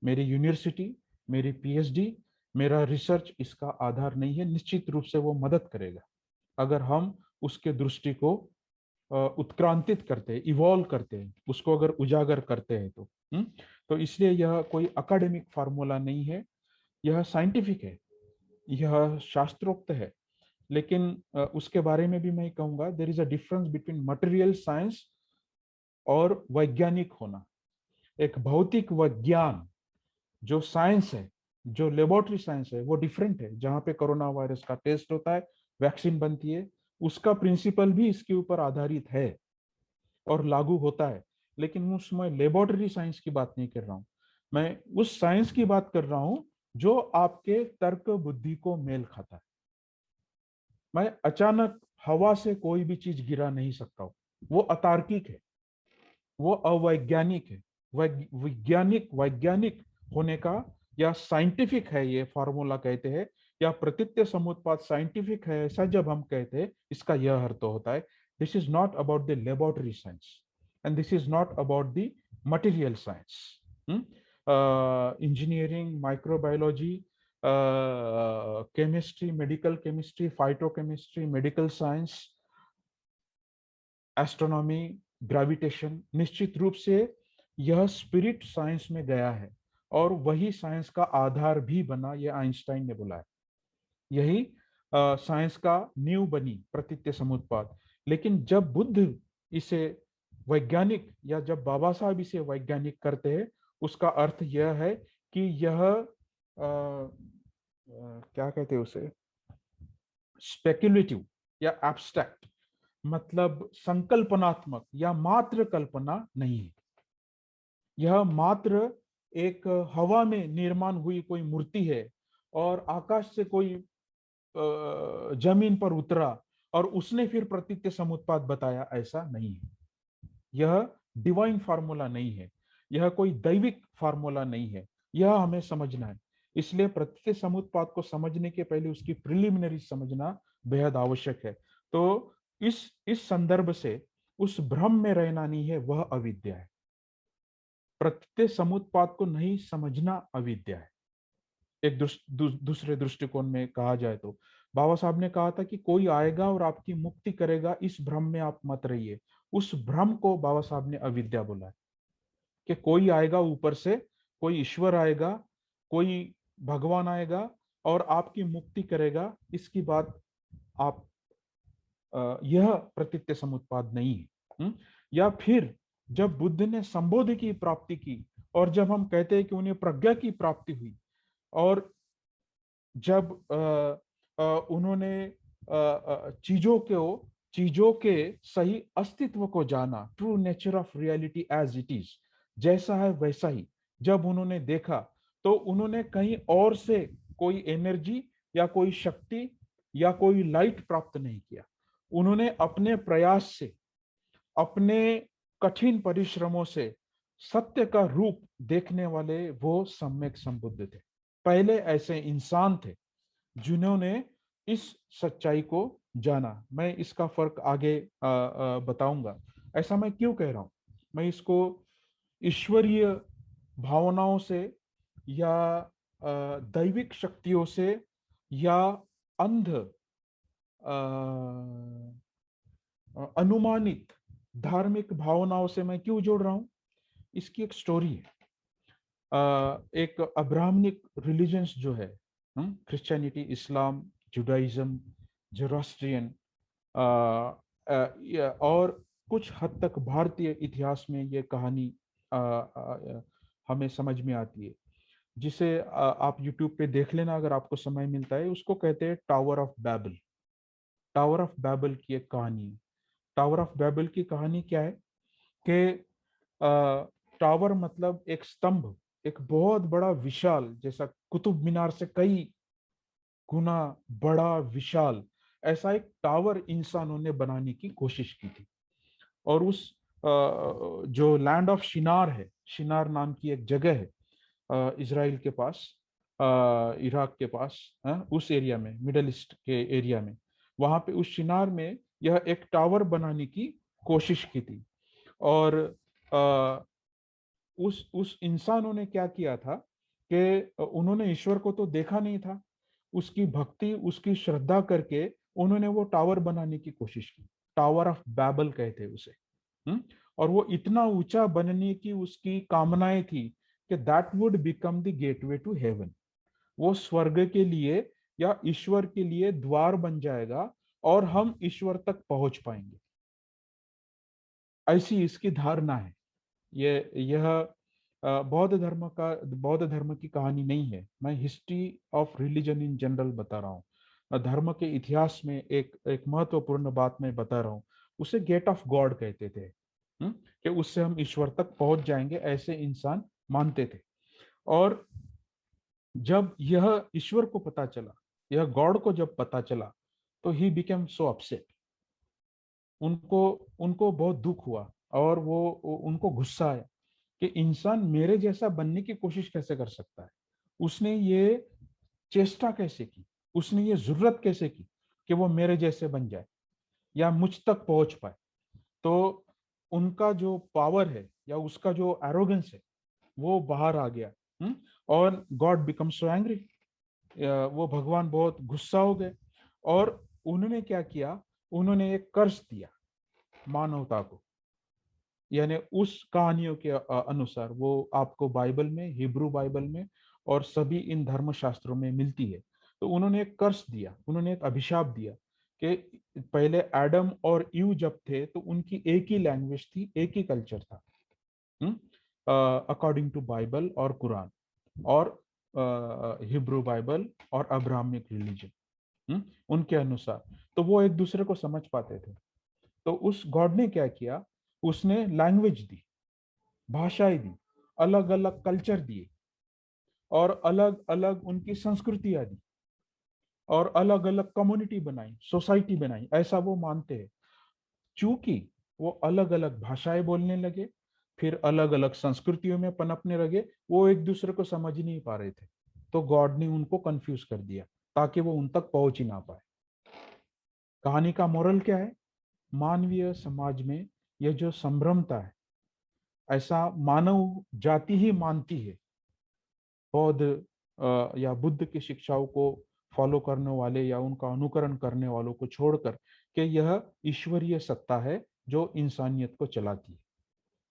S1: मेरी यूनिवर्सिटी, मेरी पीएचडी, मेरा रिसर्च इसका आधार नहीं है। निश्चित रूप से वो मदद करेगा अगर हम उसके दृष्टि को उत्क्रांतित करते हैं, इवॉल्व करते हैं, उसको अगर उजागर करते हैं तो। तो इसलिए यह कोई अकेडमिक फार्मूला नहीं है, यह साइंटिफिक है, यह शास्त्रोक्त है। लेकिन उसके बारे में भी मैं कहूंगा there is a difference between material science और वैज्ञानिक होना। एक भौतिक विज्ञान जो साइंस है, जो लेबोरेटरी साइंस है, वो डिफरेंट है। जहां पे कोरोना वायरस का टेस्ट होता है, वैक्सीन बनती है, उसका प्रिंसिपल भी इसके ऊपर आधारित है और लागू होता है। लेकिन उसमें लेबोरेटरी साइंस की बात नहीं कर रहा हूं, मैं उस साइंस की बात कर रहा हूं जो आपके तर्क बुद्धि को मेल खाता है। मैं अचानक हवा से कोई भी चीज गिरा नहीं सकता हूं, वो अतार्किक है, वो अवैज्ञानिक है। वैज्ञानिक वैज्ञानिक होने का या साइंटिफिक है ये फार्मूला कहते हैं, या प्रतीत्य समुत्पाद साइंटिफिक है ऐसा जब हम कहते हैं, इसका यह अर्थ होता है this is not about the laboratory science and this is not about the material science. Engineering, microbiology, chemistry, medical chemistry, phytochemistry, medical science, astronomy, gravitation, निश्चित रूप से यह स्पिरिट साइंस में गया है और वही साइंस का आधार भी बना, यह आइंस्टाइन ने बोला है। यही साइंस का नींव बनी प्रतीत्य समुत्पाद। लेकिन जब बुद्ध इसे वैज्ञानिक या जब बाबा साहब इसे वैज्ञानिक करते हैं, उसका अर्थ यह है कि यह क्या कहते हैं उसे, स्पेक्युलेटिव या एब्स्ट्रैक्ट, मतलब संकल्पनात्मक या मात्र कल्पना नहीं है। यह मात्र एक हवा में निर्माण हुई कोई मूर्ति है और आकाश से कोई जमीन पर उतरा और उसने फिर प्रतीत्य समुत्पाद बताया, ऐसा नहीं है। यह डिवाइन फार्मूला नहीं है, यह कोई दैविक फार्मूला नहीं है, यह हमें समझना है। इसलिए प्रतीत्य समुत्पाद को समझने के पहले उसकी प्रिलिमिनरी समझना बेहद आवश्यक है। तो इस संदर्भ से उस भ्रम में रहना नहीं है, वह अविद्या है। प्रत्यय समुत्पाद को नहीं समझना अविद्या है। एक दूसरे दृष्टिकोण में कहा जाए तो बाबा साहब ने कहा था कि कोई आएगा और आपकी मुक्ति करेगा, इस भ्रम में आप मत रहिए। उस भ्रम को बाबा साहब ने अविद्या बोला है कि कोई आएगा ऊपर से, कोई ईश्वर आएगा, कोई भगवान आएगा और आपकी मुक्ति करेगा, इसकी बात आप यह प्रतीत्य समुत्पाद नहीं है। या फिर जब बुद्ध ने संबोधि की प्राप्ति की और जब हम कहते हैं कि उन्हें प्रज्ञा की प्राप्ति हुई और जब उन्होंने चीजों के सही अस्तित्व को जाना, true nature of reality as it is, जैसा है वैसा ही जब उन्होंने देखा, तो उन्होंने कहीं और से कोई एनर्जी या कोई शक्ति या कोई लाइट प्राप्त नहीं किया। उन्होंने अपने प्रयास से, अपने कठिन परिश्रमों से सत्य का रूप देखने वाले वो सम्यक संबुद्ध थे। पहले ऐसे इंसान थे जिन्होंने इस सच्चाई को जाना। मैं इसका फर्क आगे बताऊंगा। ऐसा मैं क्यों कह रहा हूं? मैं इसको ईश्वरीय भावनाओं से या दैविक शक्तियों से या अंध अनुमानित धार्मिक भावनाओं से मैं क्यों जोड़ रहा हूं? इसकी एक स्टोरी है। एक अब्राह्मणिक रिलीजन्स जो है, क्रिश्चियनिटी, इस्लाम, जुडाइज्म, जोरास्ट्रियन, और कुछ हद तक भारतीय इतिहास में ये कहानी हमें समझ में आती है, जिसे आप यूट्यूब पे देख लेना अगर आपको समय मिलता है। उसको कहते हैं tower of Babel. Tower of Babel की एक कहानी है। टावर ऑफ बैबल की कहानी क्या है कि टावर मतलब एक स्तंभ, एक बहुत बड़ा विशाल, जैसा कुतुब मीनार से कई गुना बड़ा विशाल, ऐसा एक टावर इंसानों ने बनाने की कोशिश की थी। और उस जो लैंड ऑफ शिनार है, शिनार नाम की एक जगह है इजराइल के पास, इराक के पास, उस एरिया में, मिडल ईस्ट के एरिया में, वहां पे उस शिनार में यह एक टावर बनाने की कोशिश की थी। और उस इंसानों ने क्या किया था कि उन्होंने ईश्वर को तो देखा नहीं था, उसकी भक्ति, उसकी श्रद्धा करके उन्होंने वो टावर बनाने की कोशिश की। टावर ऑफ बैबल कहते उसे। और वो इतना ऊंचा बनने की उसकी कामनाएं थी कि that would become the gateway to heaven. वो स्वर्ग के लिए या ईश्वर के लिए द्वार बन जाएगा और हम ईश्वर तक पहुंच पाएंगे। ऐसी इसकी धारणा है। यह बौद्ध धर्म की कहानी नहीं है। मैं history of religion in general बता रहा हूँ। धर्म के इतिहास में एक महत्वपूर्ण बात मैं बता रहा हूँ। उसे गेट ऑफ गॉड कहते थे। कि उससे हम ईश्वर तक पहुंच जाएंगे, ऐसे इंसान मानते थे। और जब यह ईश्वर को पता चला, यह गॉड को जब पता चला, तो ही बिकेम सो अपसेट। उनको उनको बहुत दुख हुआ और वो उनको गुस्सा आया कि इंसान मेरे जैसा बनने की कोशिश कैसे कर सकता है। उसने ये चेष्टा कैसे की, उसने ये जरूरत कैसे की कि वो मेरे जैसे बन जाए या मुझ तक पहुंच पाए। तो उनका जो पावर है या उसका जो एरोगेंस है वो बाहर आ गया। और गॉड बिकम सो एंग्री। वो भगवान बहुत गुस्सा हो गए और उन्होंने क्या किया, उन्होंने एक कर्ज दिया मानवता को। यानी उस कहानियों के अनुसार, वो आपको बाइबल में, हिब्रू बाइबल में और सभी इन धर्म शास्त्रों में मिलती है। तो उन्होंने एक कर्स दिया, उन्होंने एक अभिशाप दिया कि पहले एडम और ईव जब थे तो उनकी एक ही लैंग्वेज थी, एक ही कल्चर था, अकॉर्डिंग टू बाइबल और कुरान और हिब्रू बाइबल और अब्राह्मिक रिलीजन, उनके अनुसार। तो वो एक दूसरे को समझ पाते थे। तो उस गॉड ने क्या किया, उसने लैंग्वेज दी, भाषाएं दी, अलग अलग कल्चर दिए और अलग अलग उनकी संस्कृतियां दी और अलग अलग कम्युनिटी बनाई, सोसाइटी बनाई, ऐसा वो मानते हैं। चूंकि वो अलग अलग भाषाएं बोलने लगे, फिर अलग अलग संस्कृतियों में पनपने लगे, वो एक दूसरे को समझ नहीं पा रहे थे। तो गॉड ने उनको कंफ्यूज कर दिया ताकि वो उन तक पहुंच ही ना पाए। कहानी का मोरल क्या है? मानवीय समाज में यह जो संभ्रमता है, ऐसा मानव जाति ही मानती है। बौद्ध या बुद्ध की शिक्षाओं को फॉलो करने वाले या उनका अनुकरण करने वालों को छोड़कर, कि यह ईश्वरीय सत्ता है जो इंसानियत को चलाती है।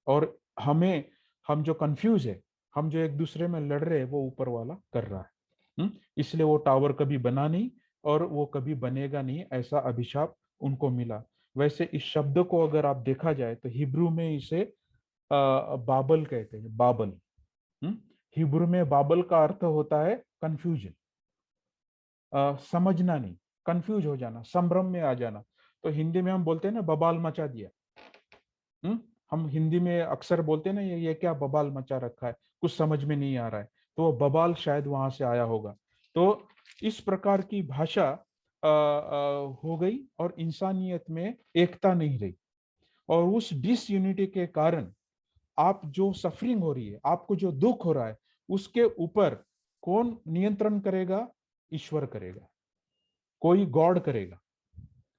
S1: और हम जो कंफ्यूज है, हम जो एक दूसरे में लड़ रहे हैं, वो ऊपर वाला कर रहा है। इसलिए वो टावर कभी बना नहीं और वो कभी बनेगा नहीं, ऐसा अभिशाप उनको मिला। वैसे इस शब्द को अगर आप देखा जाए तो हिब्रू में इसे बाबल कहते हैं, बाबल। हिब्रू में बाबल का अर्थ होता है कंफ्यूजन, समझना नहीं, कंफ्यूज हो जाना, संभ्रम में आ जाना। तो हिंदी में हम बोलते हैं ना, बबाल मचा दिया। हम हिंदी में अक्सर बोलते हैं ना, ये क्या बबाल मचा रखा है, कुछ समझ में नहीं आ रहा है। तो वो बबाल शायद वहां से आया होगा। तो इस प्रकार की भाषा हो गई और इंसानियत में एकता नहीं रही। और उस डिसयूनिटी के कारण आप जो सफरिंग हो रही है, आपको जो दुख हो रहा है, उसके ऊपर कौन नियंत्रण करेगा? ईश्वर करेगा, कोई गॉड करेगा।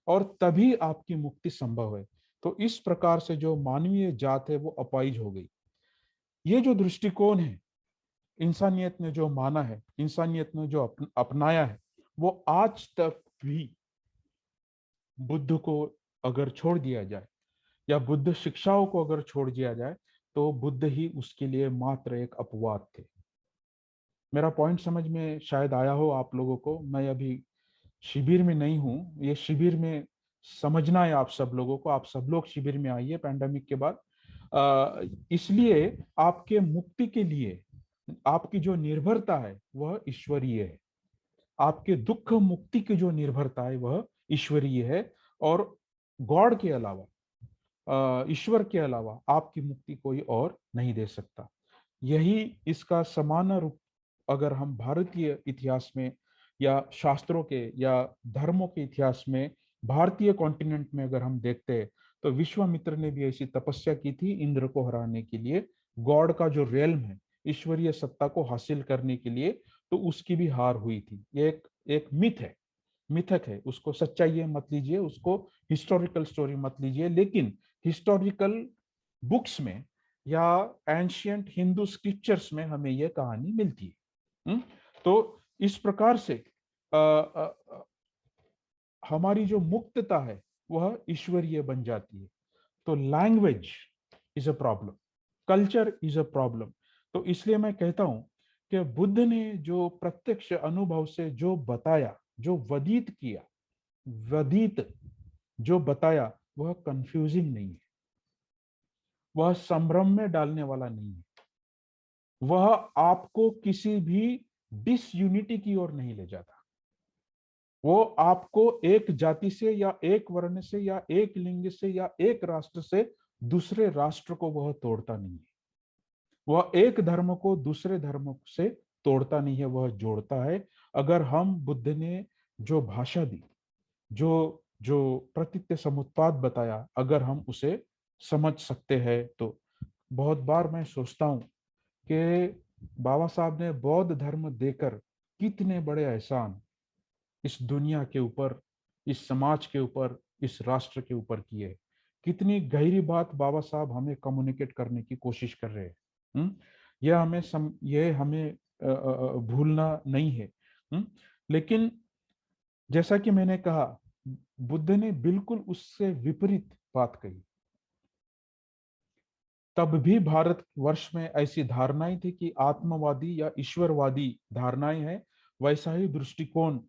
S1: और तभी आपकी मुक्ति संभव है। तो इस प्रकार से जो मानवीय जात है वो अपाइज हो गई। ये जो दृष्टिकोण है, इंसानियत ने जो माना है, इंसानियत ने जो अपनाया है, वो आज तक भी बुद्ध को अगर छोड़ दिया जाए या बुद्ध शिक्षाओं को अगर छोड़ दिया जाए तो बुद्ध ही उसके लिए मात्र एक अपवाद थे। मेरा पॉइंट समझ में शायद आया हो आप लोगों को। मैं अभी शिविर में नहीं हूं, ये शिविर में समझना है आप सब लोगों को। आप सब लोग शिविर में आइए पैंडेमिक के बाद। इसलिए आपके मुक्ति के लिए आपकी जो निर्भरता है वह ईश्वरीय है। आपके दुख मुक्ति की जो निर्भरता है वह ईश्वरीय है। और गॉड के अलावा, ईश्वर के अलावा आपकी मुक्ति कोई और नहीं दे सकता। यही इसका समान रूप अगर हम भारतीय इतिहास में या शास्त्रों के या धर्मों के इतिहास में भारतीय कॉन्टिनेंट में अगर हम देखते हैं तो विश्वामित्र ने भी ऐसी तपस्या की थी इंद्र को हराने के लिए। गॉड का जो रेल्म है, ईश्वरीय सत्ता को हासिल करने के लिए, तो उसकी भी हार हुई थी। ये एक मिथ है, मिथक है, उसको सच्चाई है मत लीजिए, उसको हिस्टोरिकल स्टोरी मत लीजिए। लेकिन हिस्टोरिकल बुक्स में या एंशियंट हिंदू स्क्रिप्चर्स में हमें यह कहानी मिलती है। तो इस प्रकार से हमारी जो मुक्तता है वह ईश्वरीय बन जाती है। तो language is a problem, culture is a problem. तो इसलिए मैं कहता हूं कि बुद्ध ने जो प्रत्यक्ष अनुभव से जो बताया, जो वदीत किया, वदीत जो बताया, वह कंफ्यूजिंग नहीं है, वह संभ्रम में डालने वाला नहीं है, वह आपको किसी भी डिसयूनिटी की ओर नहीं ले जाता। वो आपको एक जाति से या एक वर्ण से या एक लिंग से या एक राष्ट्र से दूसरे राष्ट्र को वह तोड़ता नहीं है। वह एक धर्म को दूसरे धर्म से तोड़ता नहीं है, वह जोड़ता है। अगर हम बुद्ध ने जो भाषा दी, जो जो प्रतीत्य समुत्पाद बताया, अगर हम उसे समझ सकते हैं तो बहुत बार मैं सोचता हूं कि बाबा साहब ने बौद्ध धर्म देकर कितने बड़े एहसान इस दुनिया के ऊपर, इस समाज के ऊपर, इस राष्ट्र के ऊपर किए। कितनी गहरी बात बाबा साहब हमें कम्युनिकेट करने की कोशिश कर रहे हैं। यह हमें भूलना नहीं है। लेकिन जैसा कि मैंने कहा, बुद्ध ने बिल्कुल उससे विपरीत बात कही। तब भी भारत वर्ष में ऐसी धारणाएं थी कि आत्मवादी या ईश्वरवादी धारणाएं हैं। वैसा ही दृष्टिकोण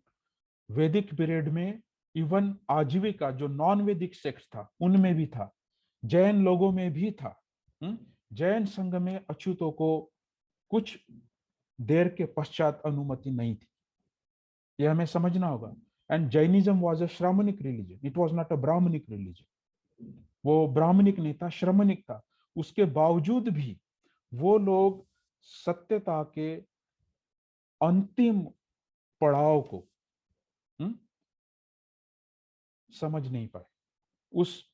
S1: वैदिक पीरियड में, इवन आजीविका जो नॉन वैदिक सेक्स था उनमें भी था, जैन लोगों में भी था। जैन संघ में अछूतों को कुछ देर के पश्चात अनुमति नहीं थी, यह हमें समझना होगा। And Jainism was a shramanic religion, it was not a Brahmanic religion. वो ब्राह्मणिक नहीं था, श्रमणिक था। उसके बावजूद भी वो लोग सत्यता के अंतिम पड़ाव को समझ नहीं पाए। उस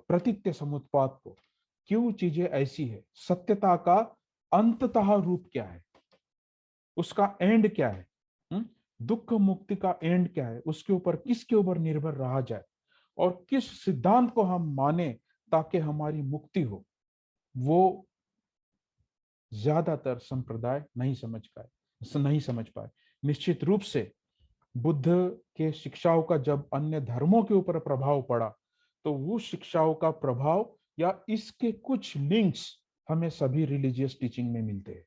S1: प्रतीत्य समुत्पाद को, क्यों चीजें ऐसी है, सत्यता का अंततः रूप क्या है, उसका एंड क्या है, दुख मुक्ति का एंड क्या है, उसके ऊपर किसके ऊपर निर्भर रहा जाए और किस सिद्धांत को हम माने ताकि हमारी मुक्ति हो, वो ज्यादातर संप्रदाय नहीं समझ पाए। निश्चित रूप से बुद्ध के शिक्षाओं का जब अन्य धर्मों के ऊपर प्रभाव पड़ा तो वो शिक्षाओं का प्रभाव या इसके कुछ लिंक्स हमें सभी रिलीजियस टीचिंग में मिलते हैं।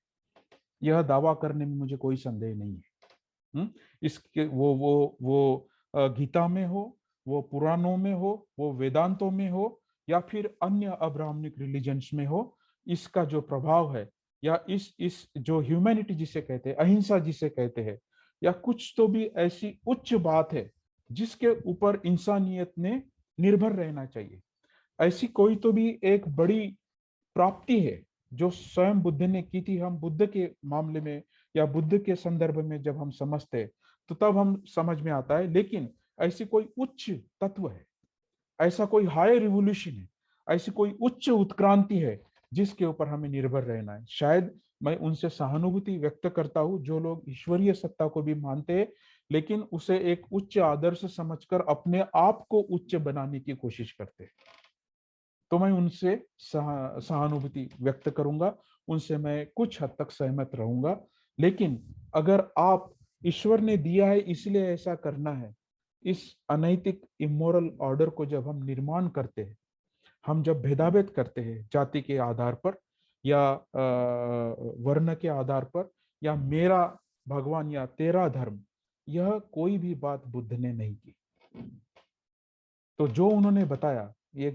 S1: यह दावा करने में मुझे कोई संदेह नहीं है। इसके वो गीता में हो, वो पुराणों में हो, वो वेदांतों में हो, या फिर अन्य अब्राह्मणिक रिलीजन्स में हो, इसका जो प्रभाव है, या इस जो ह्यूमैनिटी जिसे कहते हैं, अहिंसा जिसे कहते हैं, या कुछ तो भी ऐसी उच्च बात है जिसके ऊपर इंसानियत ने निर्भर रहना चाहिए। ऐसी कोई तो भी एक बड़ी प्राप्ति है जो स्वयं बुद्ध ने की थी। हम बुद्ध के मामले में या बुद्ध के संदर्भ में जब हम समझते तो तब हम समझ में आता है। लेकिन ऐसी कोई उच्च तत्व है, ऐसा कोई हाई रिवोल्यूशन है, ऐसी कोई उच्च उत्क्रांति है जिसके ऊपर हमें निर्भर रहना है। शायद मैं उनसे सहानुभूति व्यक्त करता हूं जो लोग ईश्वरीय सत्ता को भी मानते हैं लेकिन उसे एक उच्च आदर्श समझकर अपने आप को उच्च बनाने की कोशिश करते हैं। तो मैं उनसे सहानुभूति व्यक्त करूंगा उनसे मैं कुछ हद तक सहमत रहूंगा। लेकिन अगर आप ईश्वर ने दिया है इसलिए ऐसा करना है, इस अनैतिक इमोरल ऑर्डर को जब हम निर्माण करते हैं, हम जब भेदाभेद करते हैं जाति के आधार पर या वर्ण के आधार पर, या मेरा भगवान या तेरा धर्म, यह कोई भी बात बुद्ध ने नहीं की। तो जो उन्होंने बताया, ये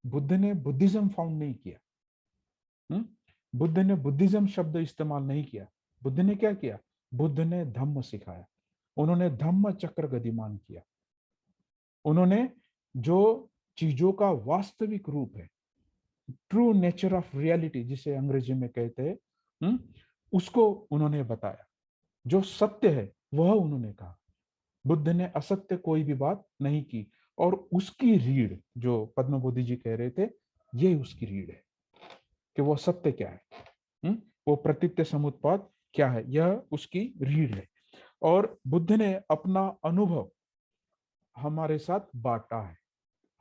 S1: बुद्ध ने बुद्धिज्म फाउंड नहीं किया। बुद्ध ने बुद्धिज्म शब्द इस्तेमाल नहीं किया। बुद्ध ने क्या किया? बुद्ध ने धम्म सिखाया। उन्होंने धम्म चक्र गतिमान किया। उन्होंने जो चीजों का वास्तविक रूप है, ट्रू नेचर ऑफ रियलिटी जिसे अंग्रेजी में कहते हैं, उसको उन्होंने बताया। जो सत्य है वह उन्होंने कहा। बुद्ध ने असत्य कोई भी बात नहीं की। और उसकी रीढ़, जो पद्म बुद्धि जी कह रहे थे, ये उसकी रीढ़ है कि वो सत्य क्या है, वो प्रतीत्य समुत्पाद क्या है, यह उसकी रीढ़ है। और बुद्ध ने अपना अनुभव हमारे साथ बांटा है।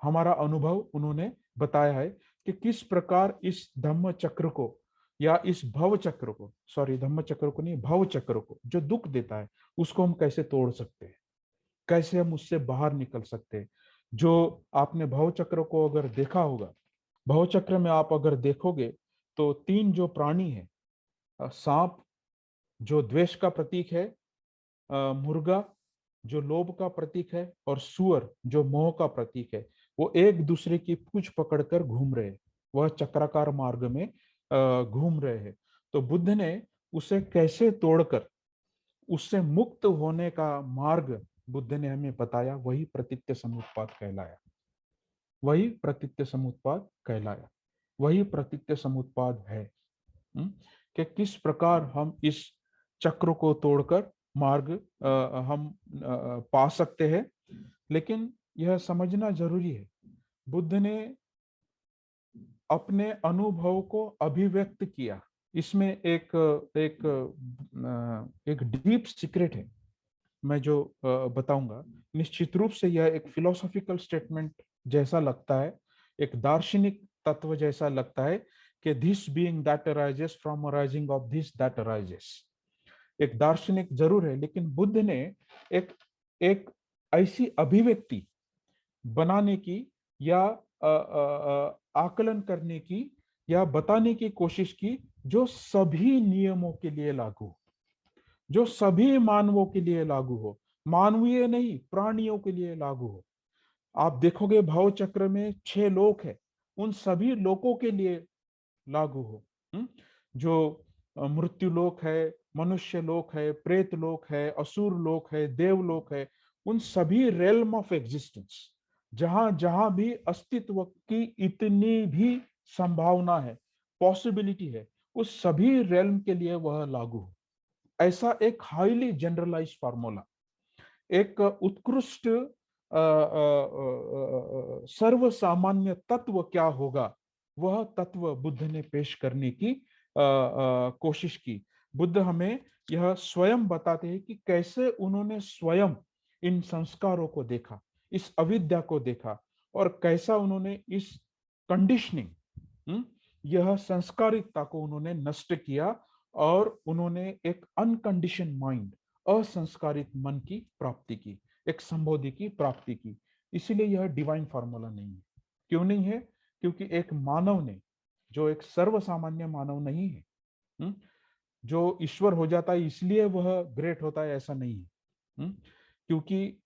S1: हमारा अनुभव उन्होंने बताया है कि किस प्रकार इस धम्म चक्र को, या इस भव चक्र को, सॉरी धम्म चक्र को नहीं, भव चक्र को जो दुख देता है, उसको हम कैसे तोड़ सकते हैं, कैसे हम उससे बाहर निकल सकते हैं। जो आपने भव चक्र को अगर देखा होगा, भव चक्र में आप अगर देखोगे तो तीन जो प्राणी है, सांप जो द्वेष का प्रतीक है, मुर्गा जो लोभ का प्रतीक है, और सुअर जो मोह का प्रतीक है, वो एक दूसरे की पूंछ पकड़कर घूम रहे हैं। वह चक्राकार मार्ग में घूम रहे हैं। तो बुद्ध ने उसे कैसे तोड़कर उससे मुक्त होने का मार्ग बुद्ध ने हमें बताया। वही प्रतीत्य समुत्पाद कहलाया। वही प्रतीत्य समुत्पाद कहलाया। वही प्रतीत्य समुत्पाद है। कि किस प्रकार हम इस चक्र को तोड़कर मार्ग हम पा सकते हैं। लेकिन यह समझना जरूरी है, बुद्ध ने अपने अनुभव को अभिव्यक्त किया। इसमें एक एक एक डीप सीक्रेट है, मैं जो बताऊंगा। निश्चित रूप से यह एक फिलोसॉफिकल स्टेटमेंट जैसा लगता है, एक दार्शनिक तत्व जैसा लगता है कि this being that arises from arising of this that arises. एक दार्शनिक जरूर है, लेकिन बुद्ध ने एक एक ऐसी अभिव्यक्ति बनाने की, या आकलन करने की, या बताने की कोशिश की, जो सभी नियमों के लिए लागू हो, जो सभी मानवों के लिए लागू हो, मानवीय नहीं प्राणियों के लिए लागू हो। आप देखोगे भाव चक्र में 6 लोक है, उन सभी लोकों के लिए लागू हो। जो मृत्यु लोक है, मनुष्य लोक है, प्रेत लोक है, असुर लोक है, देवलोक है, उन सभी रेलम ऑफ एग्जिस्टेंस, जहां जहां भी अस्तित्व की इतनी भी संभावना है, पॉसिबिलिटी है, उस सभी रेलम के लिए वह लागू हो। ऐसा एक हाईली जनरलाइज फार्मूला, एक उत्कृष्ट सर्व सामान्य तत्व क्या होगा, वह तत्व बुद्ध ने पेश करने की कोशिश की। बुद्ध हमें यह स्वयं बताते हैं कि कैसे उन्होंने स्वयं इन संस्कारों को देखा, इस अविद्या को देखा, और कैसा उन्होंने इस कंडीशनिंग, यह संस्कारिकता को उन्होंने नष्ट किया, और उन्होंने एक अनकंडीशन माइंड, असंस्कारित मन की प्राप्ति की, एक संबोधि की प्राप्ति की। इसीलिए यह डिवाइन फार्मूला नहीं है। क्यों नहीं है? क्योंकि एक मानव ने, जो एक सर्वसामान्य मानव नहीं है, जो ईश्वर हो जाता है इसलिए वह ग्रेट होता है, ऐसा नहीं है। क्योंकि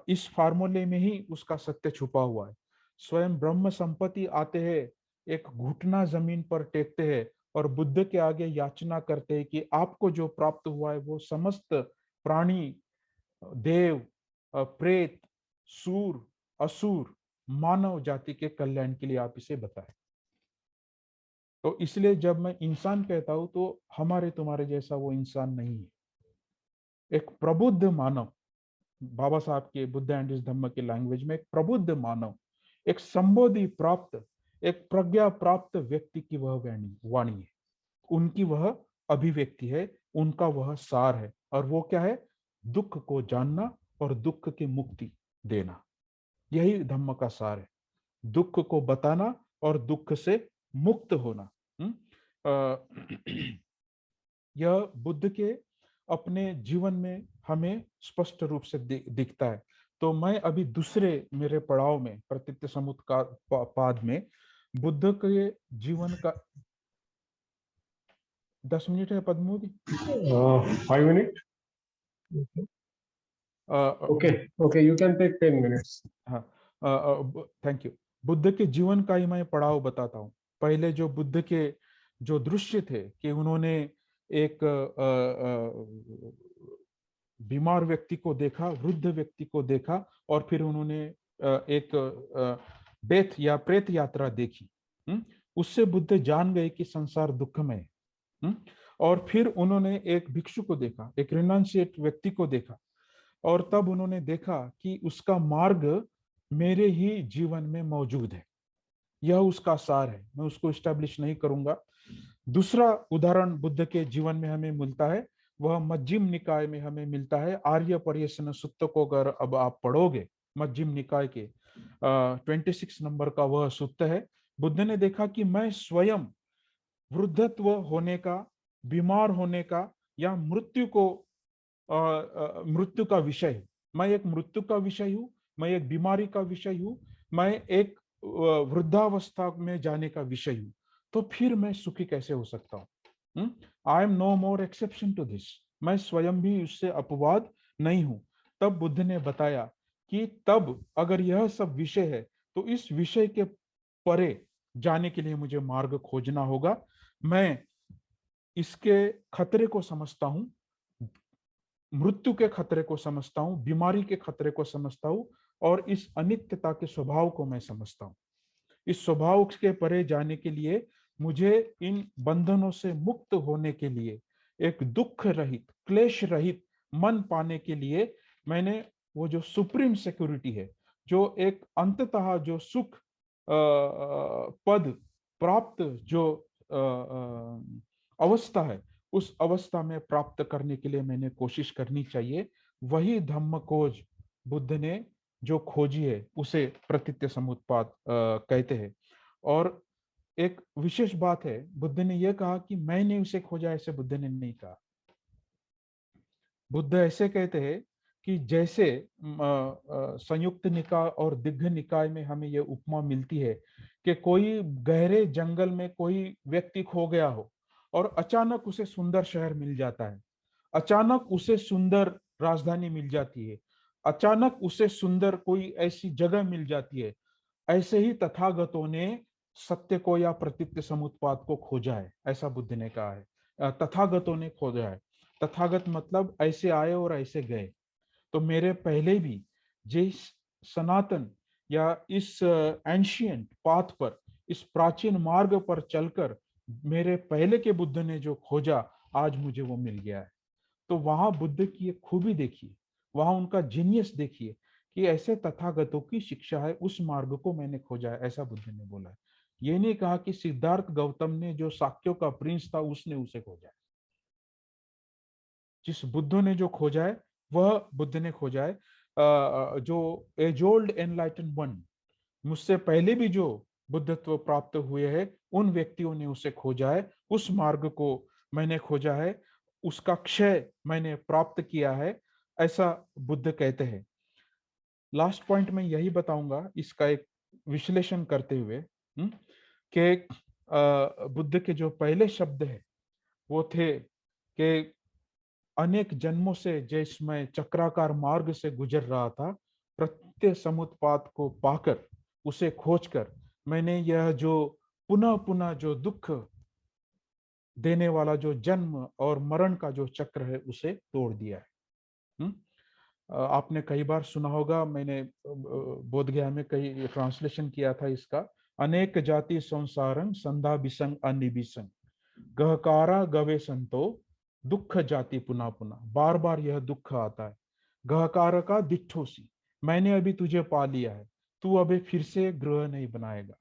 S1: इस फार्मूले में ही उसका सत्य छुपा हुआ है। स्वयं ब्रह्म संपत्ति आते हैं, एक घुटना जमीन पर टेकते हैं और बुद्ध के आगे याचना करते हैं कि आपको जो प्राप्त हुआ है वो समस्त प्राणी, देव, प्रेत, सूर, असुर, मानव जाति के कल्याण के लिए आप इसे बताएं। तो इसलिए जब मैं इंसान कहता हूं तो हमारे तुम्हारे जैसा वो इंसान नहीं है। एक प्रबुद्ध मानव, बाबा साहब के बुद्ध एंड इस धम्म के लैंग्वेज में, एक प्रबुद्ध मानव, एक संबोधि प्राप्त, एक प्रज्ञा प्राप्त व्यक्ति की वह वाणी है, उनकी वह अभिव्यक्ति है, उनका वह सार है। और वो क्या है? दुख को जानना और दुख की मुक्ति देना, यही धम्म का सार है। दुख को बताना और दुख से मुक्त होना। यह बुद्ध के अपने जीवन में हमें स्पष्ट रूप से दिखता है। तो मैं अभी दूसरे मेरे पड़ाव में प्रतीत्य समुत का पाद में बुद्ध के जीवन का 10 मिनट है पद्मोदी।
S2: 5 minutes. Okay, you can take 10 minutes.
S1: हाँ, थैंक यू। बुद्ध के जीवन का ही मैं पड़ाव बताता हूँ। पहले जो बुद्ध के जो दृश्य थे कि उन्होंने एक बीमार व्यक्ति को देखा, वृद्ध व्यक्ति को देखा, और फिर उन्होंने एक डेथ या प्रेत यात्रा देखी। उससे बुद्ध जान गए कि संसार दुखमय है। और फिर उन्होंने एक भिक्षु को देखा, एक रिनांशिएट व्यक्ति को देखा, और तब उन्होंने देखा कि उसका मार्ग मेरे ही जीवन में मौजूद है। यह उसका सार है, मैं उसको स्टैब्लिश नहीं करूंगा। दूसरा उदाहरण बुद्ध के जीवन में हमें मिलता है, वह मध्यम निकाय में हमें मिलता है। आर्य पर्यसन सूत्र को अगर अब आप पढ़ोगे, मध्यम निकाय के 26 नंबर का वह सूत्र है। बुद्ध ने देखा कि मैं स्वयं वृद्धत्व होने का, बीमार होने का, या मृत्यु का विषय हूं। मैं एक मृत्यु का विषय हूं, मैं एक बीमारी का विषय हूं, मैं एक वृद्धावस्था में जाने का विषय हूं। तो फिर मैं सुखी कैसे हो सकता हूं? I am no more exception to this. मैं स्वयं भी उससे अपवाद नहीं हूं। तब बुद्ध ने बताया कि तब अगर यह सब विषय है तो इस विषय के परे जाने के लिए मुझे मार्ग खोजना होगा। मैं इसके खतरे को समझता हूं, मृत्यु के खतरे को समझता हूं, बीमारी के खतरे को समझता हूं, और इस अनित्यता के स्वभाव को मैं समझता हूं। इस स्वभाव के परे जाने के लिए मुझे इन बंधनों से मुक्त होने के लिए, एक दुख रहित, क्लेश रहित मन पाने के लिए, मैंने वो जो सुप्रीम सिक्योरिटी है, जो एक अंततः जो सुख पद प्राप्त जो अवस्था है, उस अवस्था में प्राप्त करने के लिए मैंने कोशिश करनी चाहिए। वही धम्म खोज बुद्ध ने जो खोजी है उसे प्रतीत्य समुत्पाद कहते हैं। और एक विशेष बात है, बुद्ध ने यह कहा कि मैंने उसे खोजा, ऐसे बुद्ध ने नहीं कहा। बुद्ध ऐसे कहते हैं कि जैसे संयुक्त निकाय और दिग्घ निकाय में हमें यह उपमा मिलती है कि कोई गहरे जंगल में कोई व्यक्ति खो गया हो और अचानक उसे सुंदर शहर मिल जाता है, अचानक उसे सुंदर राजधानी मिल जाती है, अचानक उसे सुंदर कोई ऐसी जगह मिल जाती है। ऐसे ही तथागतों ने सत्य को या प्रतीत्य समुत्पाद को खोजा है, ऐसा बुद्ध ने कहा है। तथागतों ने खोजा है। तथागत मतलब ऐसे आए और ऐसे गए। तो मेरे पहले भी जिस सनातन या इस एंशियंट पाथ पर, इस प्राचीन मार्ग पर चलकर मेरे पहले के बुद्ध ने जो खोजा, आज मुझे वो मिल गया है। तो वहां बुद्ध की एक खूबी देखिए, वहां उनका जीनियस देखिए कि ऐसे तथागतों की शिक्षा है, उस मार्ग को मैंने खोजा है, ऐसा बुद्ध ने बोला है। ये नहीं कहा कि सिद्धार्थ गौतम ने जो शाक्यों का प्रिंस था उसने उसे खोजा है। जिस बुद्ध ने जो खोजा है वह बुद्ध ने खोजा है। जो एज ओल्ड एनलाइटन वन, मुझसे पहले भी जो बुद्धत्व प्राप्त हुए हैं, उन व्यक्तियों ने उसे खोजा है, उस मार्ग को मैंने खोजा है, उसका क्षय मैंने प्राप्त किया है, ऐसा बुद्ध कहते हैं। लास्ट पॉइंट में यही बताऊंगा इसका एक विश्लेषण करते हुए कि बुद्ध के जो पहले शब्द है वो थे कि अनेक जन्मों से जैसे मैं चक्राकार मार्ग से गुजर रहा था, प्रत्यय समुत्पाद को पाकर, उसे खोजकर, मैंने यह जो पुनः पुनः जो दुख देने वाला जो जन्म और मरण का जो चक्र है उसे तोड़ दिया है। आपने कई बार सुना होगा, मैंने बोधगया में कई ट्रांसलेशन किया था इसका। अनेक जाति संसारं संधा विसंग अनिबिसंग गहकारा गवे संतो दुख जाति पुनः पुनः। बार बार यह दुख आता है। गहकार का दिठोसी, मैंने अभी तुझे पा लिया है, तू अभी फिर से ग्रह नहीं बनाएगा।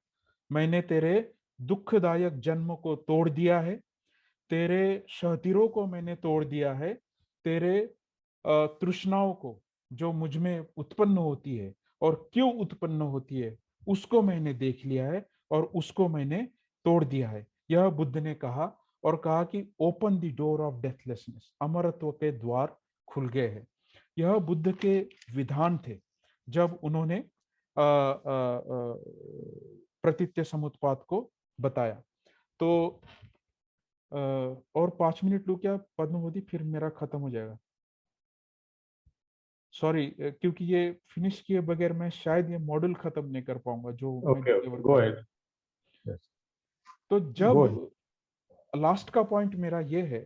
S1: मैंने तेरे दुखदायक जन्म को तोड़ दिया है, तेरे शहतिरों को मैंने तोड़ दिया है, तेरे तृष्णाओं को जो मुझ में उत्पन्न होती है और क्यों उत्पन्न होती है उसको मैंने देख लिया है और उसको मैंने तोड़ दिया है। यह बुद्ध ने कहा, और कहा कि ओपन द डोर ऑफ डेथलेसनेस, अमरत्व के द्वार खुल गए हैं। यह बुद्ध के विधान थे जब उन्होंने प्रतीत्य समुत्पाद को बताया। तो और 5 मिनट लूँ क्या पद्मावती, फिर मेरा खत्म हो जाएगा। सॉरी, क्योंकि ये फिनिश किए बगैर मैं शायद ये मॉड्यूल खत्म नहीं कर पाऊंगा जो मैं
S2: Okay,
S1: डिलीवर
S2: go
S1: कर।
S2: ahead. Yes,
S1: तो
S2: go
S1: जब
S2: ahead.
S1: लास्ट का पॉइंट मेरा ये है,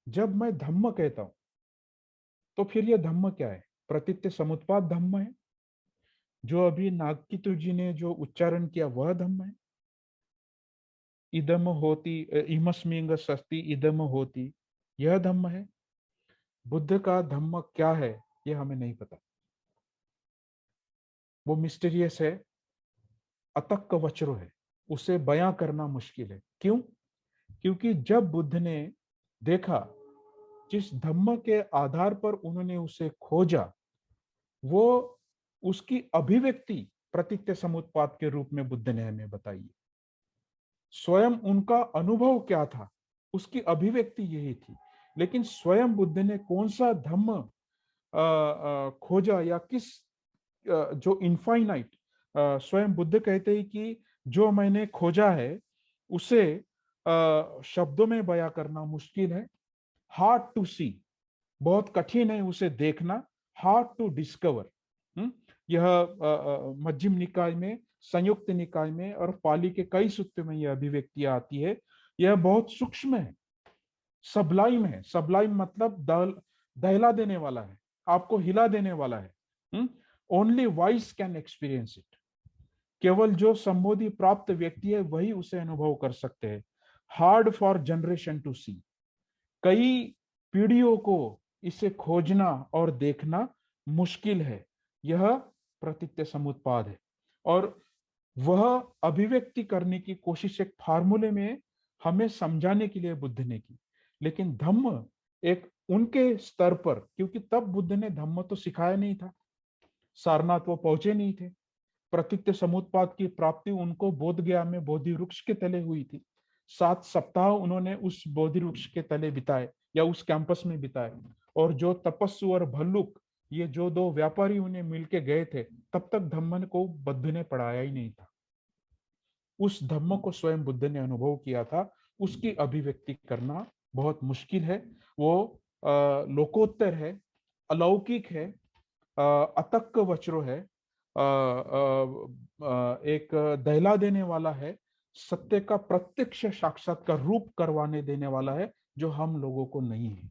S1: जब मैं धम्म कहता हूं तो फिर ये धम्म क्या है? प्रतीत्य समुत्पाद धम्म है, जो अभी नागकितु जी ने जो उच्चारण किया वह धम्म है। इदम होती, इमस्मिंग सस्ती इदम होती, यह धम्म है। बुद्ध का धम्म क्या है ये हमें नहीं पता, वो मिस्टीरियस है, अतक्क वचरो है, उसे बयां करना मुश्किल है। क्यों? क्योंकि जब बुद्ध ने देखा, जिस धम्म के आधार पर उन्होंने उसे खोजा, वो उसकी अभिव्यक्ति प्रतीत्य समुत्पाद के रूप में बुद्ध ने हमें बताई। स्वयं उनका अनुभव क्या था, उसकी अभिव्यक्ति यही थी। लेकिन स्वयं बुद्ध ने कौन सा धम्म खोजा, या किस जो इनफाइनाइट, स्वयं बुद्ध कहते हैं कि जो मैंने खोजा है उसे शब्दों में बयां करना मुश्किल है। हार्ड टू सी, बहुत कठिन है उसे देखना। हार्ड टू डिस्कवर, यह मध्यम निकाय में, संयुक्त निकाय में और पाली के कई सूत्र में यह अभिव्यक्तियां आती है। यह बहुत सूक्ष्म है, सबलाइम है। सबलाइम मतलब दहला देने वाला है, आपको हिला देने वाला है। Only vice can experience it, केवल जो संबोधि प्राप्त व्यक्ति है वही उसे अनुभव कर सकते हैं। हार्ड फॉर जनरेशन टू सी, कई पीढ़ियों को इसे खोजना और देखना मुश्किल है। यह प्रतीत्य समुत्पाद है, और वह अभिव्यक्ति करने की कोशिश एक फार्मूले में हमें समझाने के लिए बुद्ध ने की। लेकिन धम्म एक उनके स्तर पर, क्योंकि तब बुद्ध ने धम्म तो सिखाया नहीं था, सारनाथ वो पहुंचे नहीं थे। प्रतीत्य समुत्पाद की प्राप्ति उनको बोध गया में बोधि वृक्ष के तले हुई थी। 7 सप्ताह उन्होंने उस बोधि वृक्ष के तले बिताए, या उस कैंपस में बिताए। और जो तपस्सु और भल्लुक, ये जो दो व्यापारी उन्हें मिलके गए थे, तब तक धम्म को बुद्ध ने पढ़ाया ही नहीं था। उस धम्म को स्वयं बुद्ध ने अनुभव किया था, उसकी अभिव्यक्ति करना बहुत मुश्किल है। वो लोकोत्तर है, अलौकिक है, अतक्क वचरो है, एक दहला देने वाला है, सत्य का प्रत्यक्ष साक्षात्कार रूप करवाने देने वाला है, जो हम लोगों को नहीं है,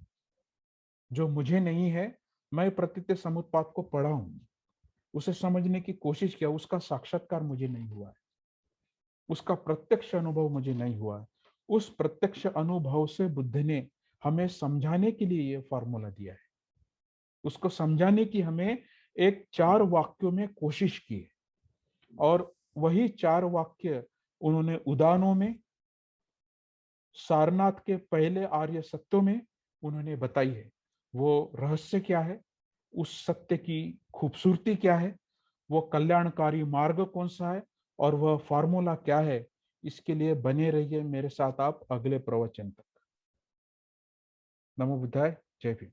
S1: जो मुझे नहीं है। मैं प्रतीत्य समुत्पाद को पढ़ा हूं, उसे समझने की कोशिश किया, उसका साक्षात्कार मुझे नहीं हुआ है, उसका प्रत्यक्ष अनुभव मुझे नहीं हुआ है। उस प्रत्यक्ष अनुभव से बुद्ध ने हमें समझाने के लिए यह फॉर्मूला दिया है, उसको समझाने की हमें एक 4 वाक्यों में कोशिश की है। और वही 4 वाक्य उन्होंने उदानों में, सारनाथ के पहले आर्य सत्यों में उन्होंने बताई है। वो रहस्य क्या है, उस सत्य की खूबसूरती क्या है, वो कल्याणकारी मार्ग कौन सा है, और वह फार्मूला क्या है। इसके लिए बने रहिए मेरे साथ आप अगले प्रवचन तक। नमो बुद्धाय, जय भीम।